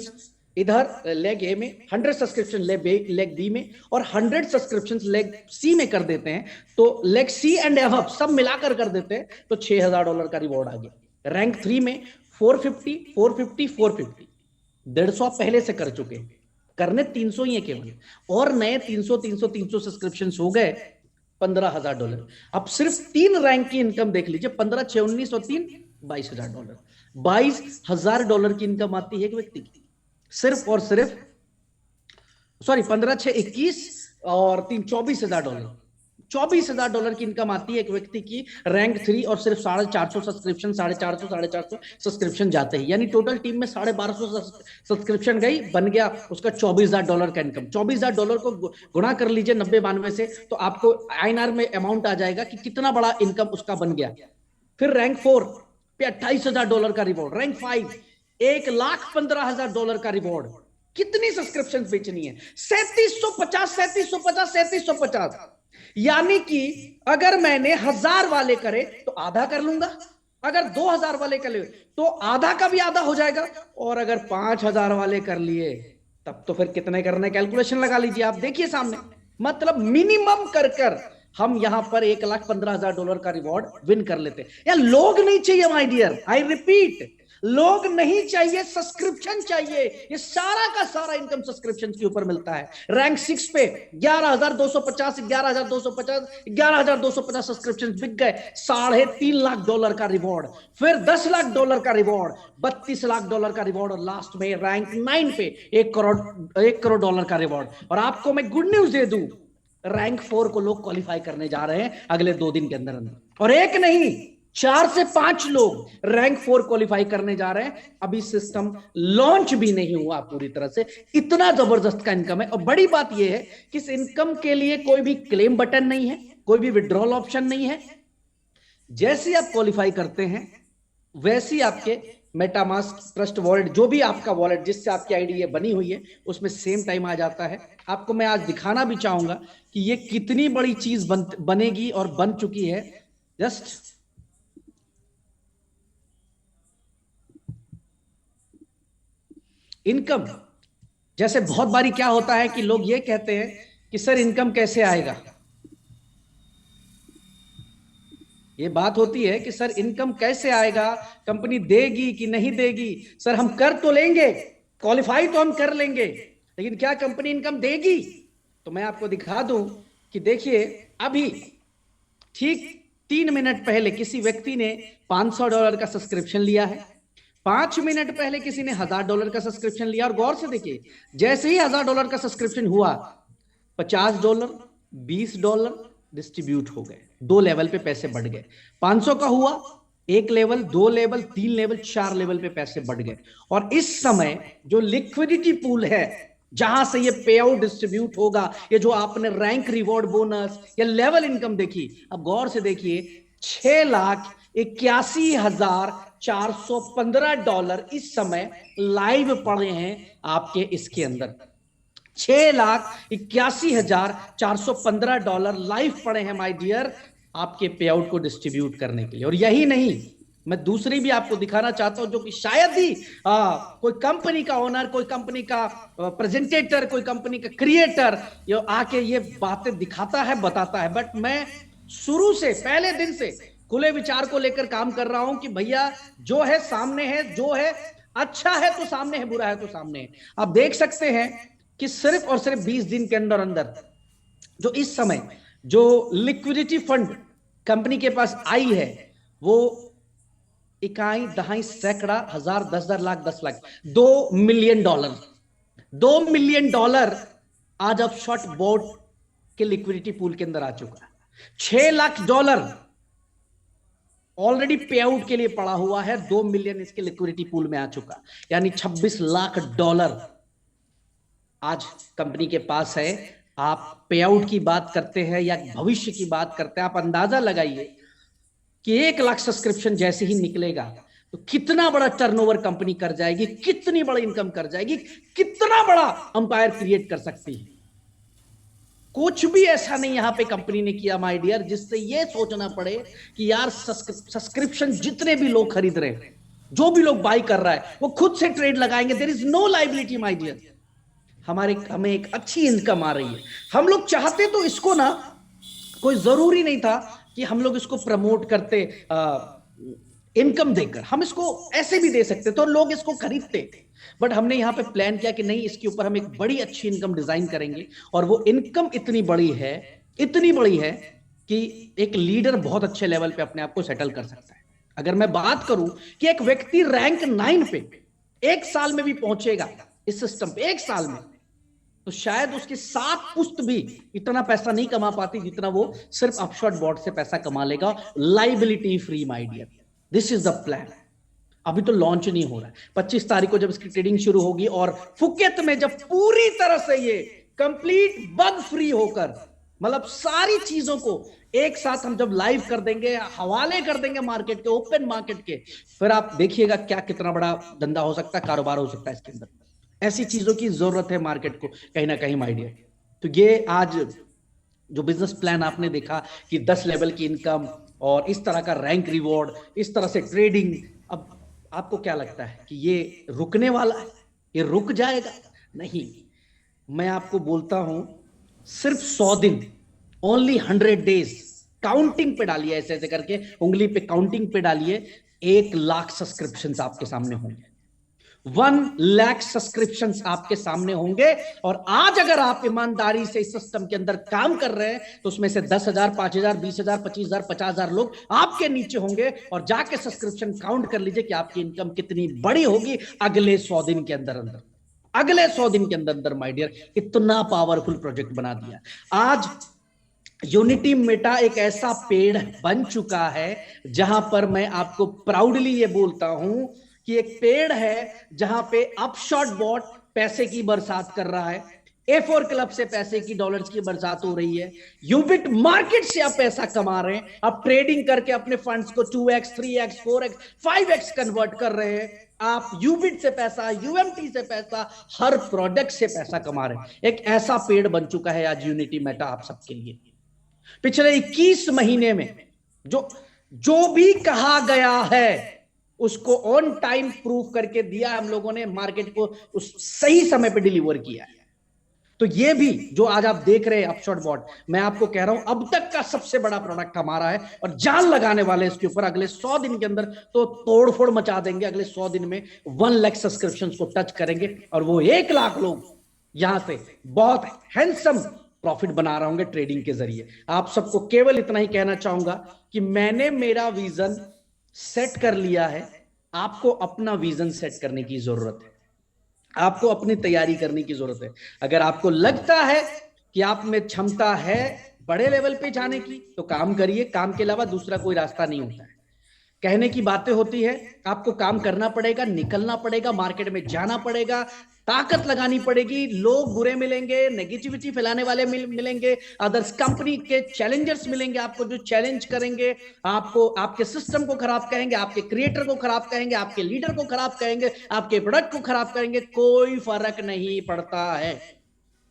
इधर लेग ए में, 100 सब्सक्रिप्शन लेग बी में और 100 सब्सक्रिप्शन लेग सी में कर देते हैं, तो लेग सी एंड एवब सब मिलाकर कर देते हैं तो $6000 का रिवॉर्ड आ गया। रैंक 3 में 450 450 450 150 आप पहले से कर चुके हैं, करने 300 ही है केवल, और नए 300 सब्सक्रिप्शन हो गए $15000। अब सिर्फ 3 रैंक की इनकम देख लीजिए, 15 6 19 और 3 $22000। $22000 की इनकम आती है एक व्यक्ति की, सिर्फ और सिर्फ 15 6 21 और 3 $24000। $24000 की इनकम आती है एक व्यक्ति की रैंक 3 और सिर्फ 450 सब्सक्रिप्शन, 450 सब्सक्रिप्शन जाते हैं, यानी टोटल टीम में 1250 सब्सक्रिप्शन गई, बन गया उसका $24000 का इनकम। $24000 को गुणा कर लीजिए 90-92 से तो आपको INR में अमाउंट आ जाएगा कि कितना बड़ा इनकम उसका बन गया। फिर रैंक 4 पे $28000 का रिवॉर्ड, रैंक 5 $1,15,000 का रिवॉर्ड। कितनी सब्सक्रिप्शन बेचनी है? 3750 यानी कि अगर मैंने 1000 वाले करे तो आधा कर लूंगा, अगर 2000 वाले कर लिए तो आधा का भी आधा हो जाएगा, और अगर 5000 वाले कर लिए तब तो फिर कितने करने, कैलकुलेशन लगा लीजिए आप, देखिए सामने। मतलब मिनिमम कर कर हम यहां पर $1,15,000 का रिवॉर्ड विन कर लेते हैं। या लोग नहीं चाहिए माय डियर, आई रिपीट, लोग नहीं चाहिए, सब्सक्रिप्शन चाहिए। ये सारा का सारा इनकम सब्सक्रिप्शन के ऊपर मिलता है। रैंक 6 पे 11250 11250 सब्सक्रिप्शन बिक गए, $3.5 लाख का रिवॉर्ड, फिर $10 लाख का रिवॉर्ड, $32 लाख का रिवॉर्ड, और लास्ट में रैंक 9 पे $1 करोड़ का रिवॉर्ड। और आपको मैं गुड न्यूज दे दूं, रैंक 4 को लोग क्वालिफाई करने जा रहे हैं अगले 2 दिन के अंदर अंदर, और एक नहीं 4 से 5 लोग रैंक 4 क्वालिफाई करने जा रहे हैं। अभी सिस्टम लॉन्च भी नहीं हुआ पूरी तरह से, इतना जबरदस्त का इनकम है। और बड़ी बात यह है कि इस इनकम के लिए कोई भी क्लेम बटन नहीं है, कोई भी विड्रॉल ऑप्शन नहीं है। जैसे आप क्वालिफाई करते हैं वैसे आपके मेटामास्क ट्रस्ट वॉलेट, जो भी आपका वॉलेट जिससे आपकी आईडी ये बनी हुई है, उसमें सेम टाइम आ जाता है। आपको मैं आज दिखाना भी चाहूंगा कि ये कितनी बड़ी चीज बनेगी और बन चुकी है। जस्ट इनकम, जैसे बहुत बारी क्या होता है कि लोग ये कहते हैं कि सर इनकम कैसे आएगा, ये बात होती है कि सर इनकम कैसे आएगा, कंपनी देगी कि नहीं देगी। सर हम कर तो लेंगे, क्वालिफाई तो हम कर लेंगे, लेकिन क्या कंपनी इनकम देगी? तो मैं आपको दिखा दूं कि देखिए, अभी ठीक 3 मिनट पहले किसी व्यक्ति ने $500 का सब्सक्रिप्शन लिया है, 5 मिनट पहले किसी ने $1000 का सब्सक्रिप्शन लिया। और गौर से देखिए, जैसे ही $1000 का सब्सक्रिप्शन हुआ, $50, $20 डिस्ट्रीब्यूट हो गए, 2 लेवल पे पैसे बढ़ गए। 500 का हुआ, 1 लेवल, 2 लेवल, 3 लेवल, 4 लेवल पे पैसे बढ़ गए। और इस समय जो लिक्विडिटी पूल है, जहां से ये पे आउट डिस्ट्रीब्यूट होगा, ये जो आपने रैंक रिवॉर्ड बोनस या लेवल इनकम देखी, अब गौर से देखिए, $6,81,415 इस समय लाइव पड़े हैं आपके इसके अंदर। $6,81,415 लाइव पड़े हैं माय डियर, आपके पे आउट को डिस्ट्रीब्यूट करने के लिए। और यही नहीं, मैं दूसरी भी आपको दिखाना चाहता हूं, जो कि शायद ही कोई कंपनी का ओनर, कोई कंपनी का प्रेजेंटेटर, कोई कंपनी का क्रिएटर ये आके ये बातें दिखाता है, बताता है। बट मैं शुरू से, पहले दिन से खुले विचार को लेकर काम कर रहा हूं कि भैया जो है सामने है, जो है अच्छा है तो सामने है, बुरा है तो सामने है। आप देख सकते हैं कि सिर्फ और सिर्फ 20 दिन के अंदर अंदर जो इस समय जो लिक्विडिटी फंड कंपनी के पास आई है, वो इकाई, दहाई, सैकड़ा, हजार, 10,000, लाख, 10 लाख, $2 मिलियन, $2 मिलियन आज अब शॉर्ट बोर्ड के लिक्विडिटी पूल के अंदर आ चुका है। $6 लाख ऑलरेडी पे आउट के लिए पड़ा हुआ है, 2 मिलियन इसके लिक्विडिटी पूल में आ चुका, यानी $26 लाख आज कंपनी के पास है। आप पे आउट की बात करते हैं या भविष्य की बात करते हैं, आप अंदाजा लगाइए कि 1 लाख सब्सक्रिप्शन जैसे ही निकलेगा तो कितना बड़ा टर्नओवर कंपनी कर जाएगी, कितनी बड़ी इनकम कर जाएगी, कितना बड़ा अंपायर क्रिएट कर सकती है। कुछ भी ऐसा नहीं यहां पे कंपनी ने किया माय डियर, जिससे ये सोचना पड़े कि यार सब्सक्रिप्शन जितने भी लोग खरीद रहे हैं, जो भी लोग बाई कर रहा है, वो खुद से ट्रेड लगाएंगे। There is no liability my dear. हमें एक अच्छी इनकम आ रही है। हम लोग चाहते तो इसको ना, कोई जरूरी नहीं था कि हम लोग इसको प्रमोट करते इनकम देकर, हम इसको ऐसे भी दे सकते तो लोग इसको खरीदते। बट हमने यहां पे प्लान किया कि नहीं, इसके ऊपर हम एक बड़ी अच्छी इनकम डिजाइन करेंगे। और वो इनकम इतनी बड़ी है, इतनी बड़ी है कि एक लीडर बहुत अच्छे लेवल पे अपने आप को सेटल कर सकता है। अगर मैं बात करूं कि एक व्यक्ति रैंक 9 पे 1 साल में भी पहुंचेगा इस सिस्टम पे, 1 साल में, तो शायद उसकी 7 पुश्त भी इतना पैसा नहीं कमा पाती जितना वो सिर्फ अपशॉट बोर्ड से पैसा कमा लेगा, liability free my dear. This is the plan. अभी तो लॉन्च नहीं हो रहा है। 25 तारीख को जब इसकी ट्रेडिंग शुरू होगी और फुकेत में जब पूरी तरह से ये कंप्लीट बग फ्री होकर, मतलब सारी चीजों को एक साथ हम जब लाइव कर देंगे, हवाले कर देंगे मार्केट के, ओपन मार्केट के, फिर आप देखिएगा क्या कितना बड़ा धंधा हो सकता है, कारोबार हो सकता है इसके अंदर। ऐसी चीजों की जरूरत है मार्केट को कहीं ना कहीं माय डियर। तो ये आज जो बिजनेस प्लान आपने देखा कि 10 लेवल की इनकम और इस तरह का रैंक रिवॉर्ड, इस तरह से ट्रेडिंग, अब आपको क्या लगता है कि ये रुकने वाला है, ये रुक जाएगा? नहीं, मैं आपको बोलता हूं सिर्फ 100 दिन, ओनली 100 डेज, काउंटिंग पे डालिए, ऐसे ऐसे करके उंगली पे काउंटिंग पे डालिए, 1 लाख सब्सक्रिप्शंस आपके सामने होंगे, 1 लाख सब्सक्रिप्शंस आपके सामने होंगे। और आज अगर आप ईमानदारी से इस सिस्टम के अंदर काम कर रहे हैं तो उसमें से 10,000, 5,000, 20,000, 25,000, 50,000 लोग आपके नीचे होंगे। और जाके सब्सक्रिप्शन काउंट कर लीजिए कि आपकी इनकम कितनी बड़ी होगी अगले 100 दिन के अंदर अंदर, अगले 100 दिन के अंदर अंदर माय डियर। इतना पावरफुल प्रोजेक्ट बना दिया। आज यूनिटी मेटा एक ऐसा पेड़ बन चुका है जहां पर मैं आपको प्राउडली ये बोलता हूं कि एक पेड़ है जहां पे अपशॉट बॉट पैसे की बरसात कर रहा है, A4 क्लब से पैसे की, डॉलर्स की बरसात हो रही है, यूबिट मार्केट से आप पैसा कमा रहे हैं, आप ट्रेडिंग करके अपने फंड्स को 2x, 3x, 4x, 5x convert कर रहे हैं, आप यूबिट से पैसा, यूएमटी से पैसा, हर प्रोडक्ट से पैसा कमा रहे हैं। एक ऐसा पेड़ बन चुका है आज यूनिटी मेटा आप सबके लिए। पिछले 21 महीने में जो भी कहा गया है उसको ऑन टाइम प्रूफ करके दिया हम लोगों ने, मार्केट को उस सही समय पे डिलीवर किया है। तो ये भी जो आज आप देख रहे हैं अपशॉट बॉट, मैं आपको कह रहा हूं अब तक का सबसे बड़ा प्रोडक्ट हमारा है और जान लगाने वाले इसके ऊपर। अगले 100 दिन के अंदर तो तोड़फोड़ मचा देंगे। अगले 100 दिन में 1 लाख सब्सक्रिप्शन को टच करेंगे और वो 1 लाख लोग यहां से बहुत हैंडसम प्रॉफिट बना रहे होंगे ट्रेडिंग के जरिए। आप सबको केवल इतना ही कहना चाहूंगा कि मैंने मेरा विजन सेट कर लिया है, आपको अपना विजन सेट करने की जरूरत है, आपको अपनी तैयारी करने की जरूरत है। अगर आपको लगता है कि आप में क्षमता है बड़े लेवल पे जाने की तो काम करिए, काम के अलावा दूसरा कोई रास्ता नहीं होता है। कहने की बातें होती है, आपको काम करना पड़ेगा, निकलना पड़ेगा, मार्केट में जाना पड़ेगा, ताकत लगानी पड़ेगी। लोग बुरे मिलेंगे, नेगेटिविटी फैलाने वाले मिलेंगे, अदर्स कंपनी के चैलेंजर्स मिलेंगे आपको जो चैलेंज करेंगे, आपको आपके सिस्टम को खराब कहेंगे, आपके क्रिएटर को खराब कहेंगे, आपके लीडर को खराब कहेंगे, आपके प्रोडक्ट को खराब करेंगे। कोई फर्क नहीं पड़ता है,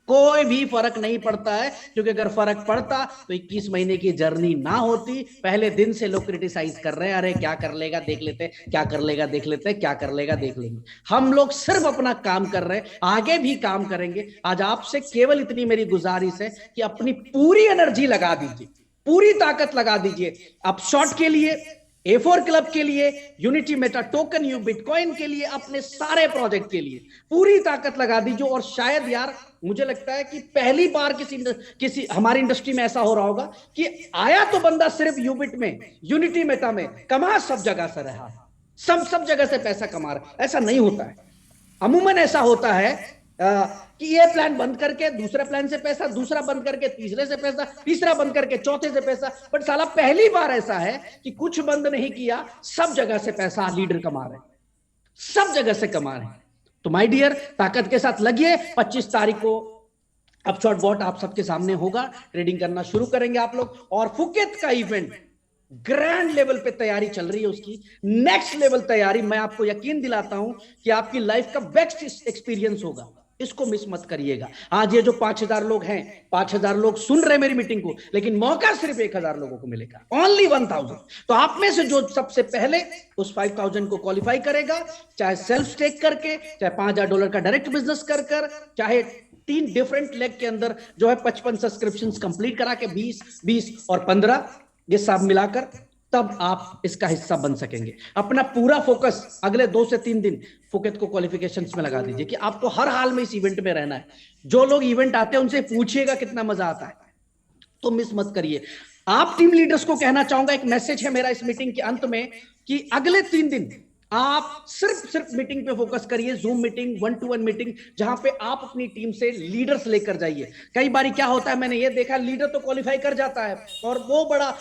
कोई भी फर्क नहीं पड़ता है, क्योंकि अगर फर्क पड़ता तो 21 महीने की जर्नी ना होती। पहले दिन से लोग क्रिटिसाइज कर रहे हैं, अरे क्या कर लेगा देख लेते, क्या कर लेगा देख लेते, क्या कर लेगा देख लेंगे। हम लोग सिर्फ अपना काम कर रहे हैं, आगे भी काम करेंगे। आज आपसे केवल इतनी मेरी गुजारिश है कि अपनी पूरी एनर्जी लगा दीजिए, पूरी ताकत लगा दीजिए अपशॉट के लिए, A4 क्लब के लिए, unity Meta token, you bitcoin के लिए, अपने सारे प्रोजेक्ट के लिए पूरी ताकत लगा दीजिए। और शायद यार मुझे लगता है कि पहली बार किसी हमारी इंडस्ट्री में ऐसा हो रहा होगा कि आया तो बंदा सिर्फ यूबिट में, यूनिटी मेटा में, कमा सब जगह से रहा, सब जगह से पैसा कमा रहा। ऐसा नहीं होता है। अमूमन ऐसा होता है कि ये प्लान बंद करके दूसरे प्लान से पैसा, दूसरा बंद करके तीसरे से पैसा, तीसरा बंद करके चौथे से पैसा। बट साला पहली बार ऐसा है कि कुछ बंद नहीं किया, सब जगह से पैसा लीडर कमा रहे हैं, सब जगह से कमा रहे हैं। तो माय डियर, ताकत के साथ लगिए। 25 तारीख को अपशॉट बॉट आप सबके सामने होगा, ट्रेडिंग करना शुरू करेंगे आप लोग। और फुकेत का इवेंट ग्रैंड लेवल पे तैयारी चल रही है, उसकी नेक्स्ट लेवल तैयारी। मैं आपको यकीन दिलाता हूं कि आपकी लाइफ का बेस्ट एक्सपीरियंस होगा, इसको मिस मत करिएगा। आज ये जो 5000 लोग हैं, 5000 लोग सुन रहे मेरी मीटिंग को, लेकिन मौका सिर्फ 1000 लोगों को मिलेगा, ओनली 1000। तो आप में से जो सबसे पहले उस 5000 को क्वालिफाई करेगा, चाहे सेल्फ स्टेक करके, चाहे $5000 का डायरेक्ट बिजनेस कर, चाहे 3 डिफरेंट लेग के अंदर जो है 55 सब्सक्रिप्शन कंप्लीट करा के 20 और 15 ये सब मिलाकर, तब आप इसका हिस्सा बन सकेंगे। अपना पूरा फोकस अगले 2 से 3 दिन फुकेत को क्वालिफिकेशंस में लगा दीजिए कि आपको हर हाल में इस इवेंट में रहना है। जो लोग इवेंट आते हैं उनसे पूछिएगा कितना मजा आता है, तो मिस मत करिए। आप टीम लीडर्स को कहना चाहूंगा, एक मैसेज है मेरा इस मीटिंग के अंत में, कि अगले 3 दिन आप सिर्फ मीटिंग पे फोकस करिए। जूम मीटिंग, 1-to-1 मीटिंग, जहां पे आप अपनी टीम से लीडर्स लेकर जाइए। कई बार क्या होता है, मैंने ये देखा, लीडर तो क्वालिफाई कर जाता है और वो बड़ा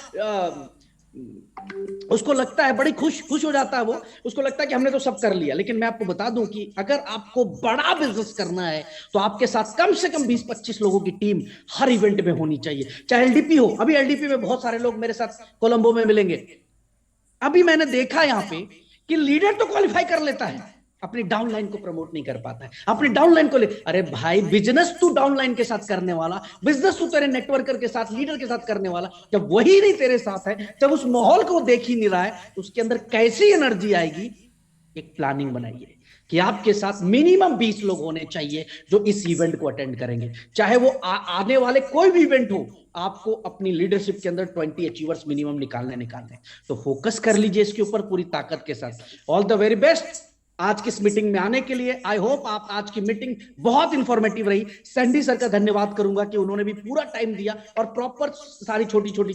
उसको लगता है, बड़ी खुश हो जाता है, वो उसको लगता है कि हमने तो सब कर लिया। लेकिन मैं आपको बता दूं कि अगर आपको बड़ा बिजनेस करना है तो आपके साथ कम से कम 20-25 लोगों की टीम हर इवेंट में होनी चाहिए, चाहे एलडीपी हो। अभी एलडीपी में बहुत सारे लोग मेरे साथ कोलंबो में मिलेंगे। अभी मैंने देखा यहां पे कि लीडर तो क्वालिफाई कर लेता है, अपनी डाउनलाइन को प्रमोट नहीं कर पाता है, अपनी डाउनलाइन को ले। अरे भाई, बिजनेस तू डाउनलाइन के साथ करने वाला, बिजनेस तू तेरे नेटवर्कर के साथ, लीडर के साथ करने वाला, जब वही नहीं तेरे साथ है, जब उस माहौल को देख ही नहीं रहा है, तो उसके अंदर कैसी एनर्जी आएगी। एक प्लानिंग बनाइए कि आपके साथ मिनिमम 20 लोग होने चाहिए जो इस इवेंट को अटेंड करेंगे, चाहे वो आने वाले कोई भी इवेंट हो। आपको अपनी लीडरशिप के अंदर 20 अचीवर्स मिनिमम निकालने। तो फोकस कर लीजिए इसके ऊपर पूरी ताकत के साथ। ऑल द वेरी बेस्ट आज की इस मीटिंग में आने के लिए। आई होप आप आज की मीटिंग बहुत इंफॉर्मेटिव रही। सैंडी सर का धन्यवाद करूंगा कि उन्होंने भी पूरा टाइम दिया और प्रॉपर सारी छोटी छोटी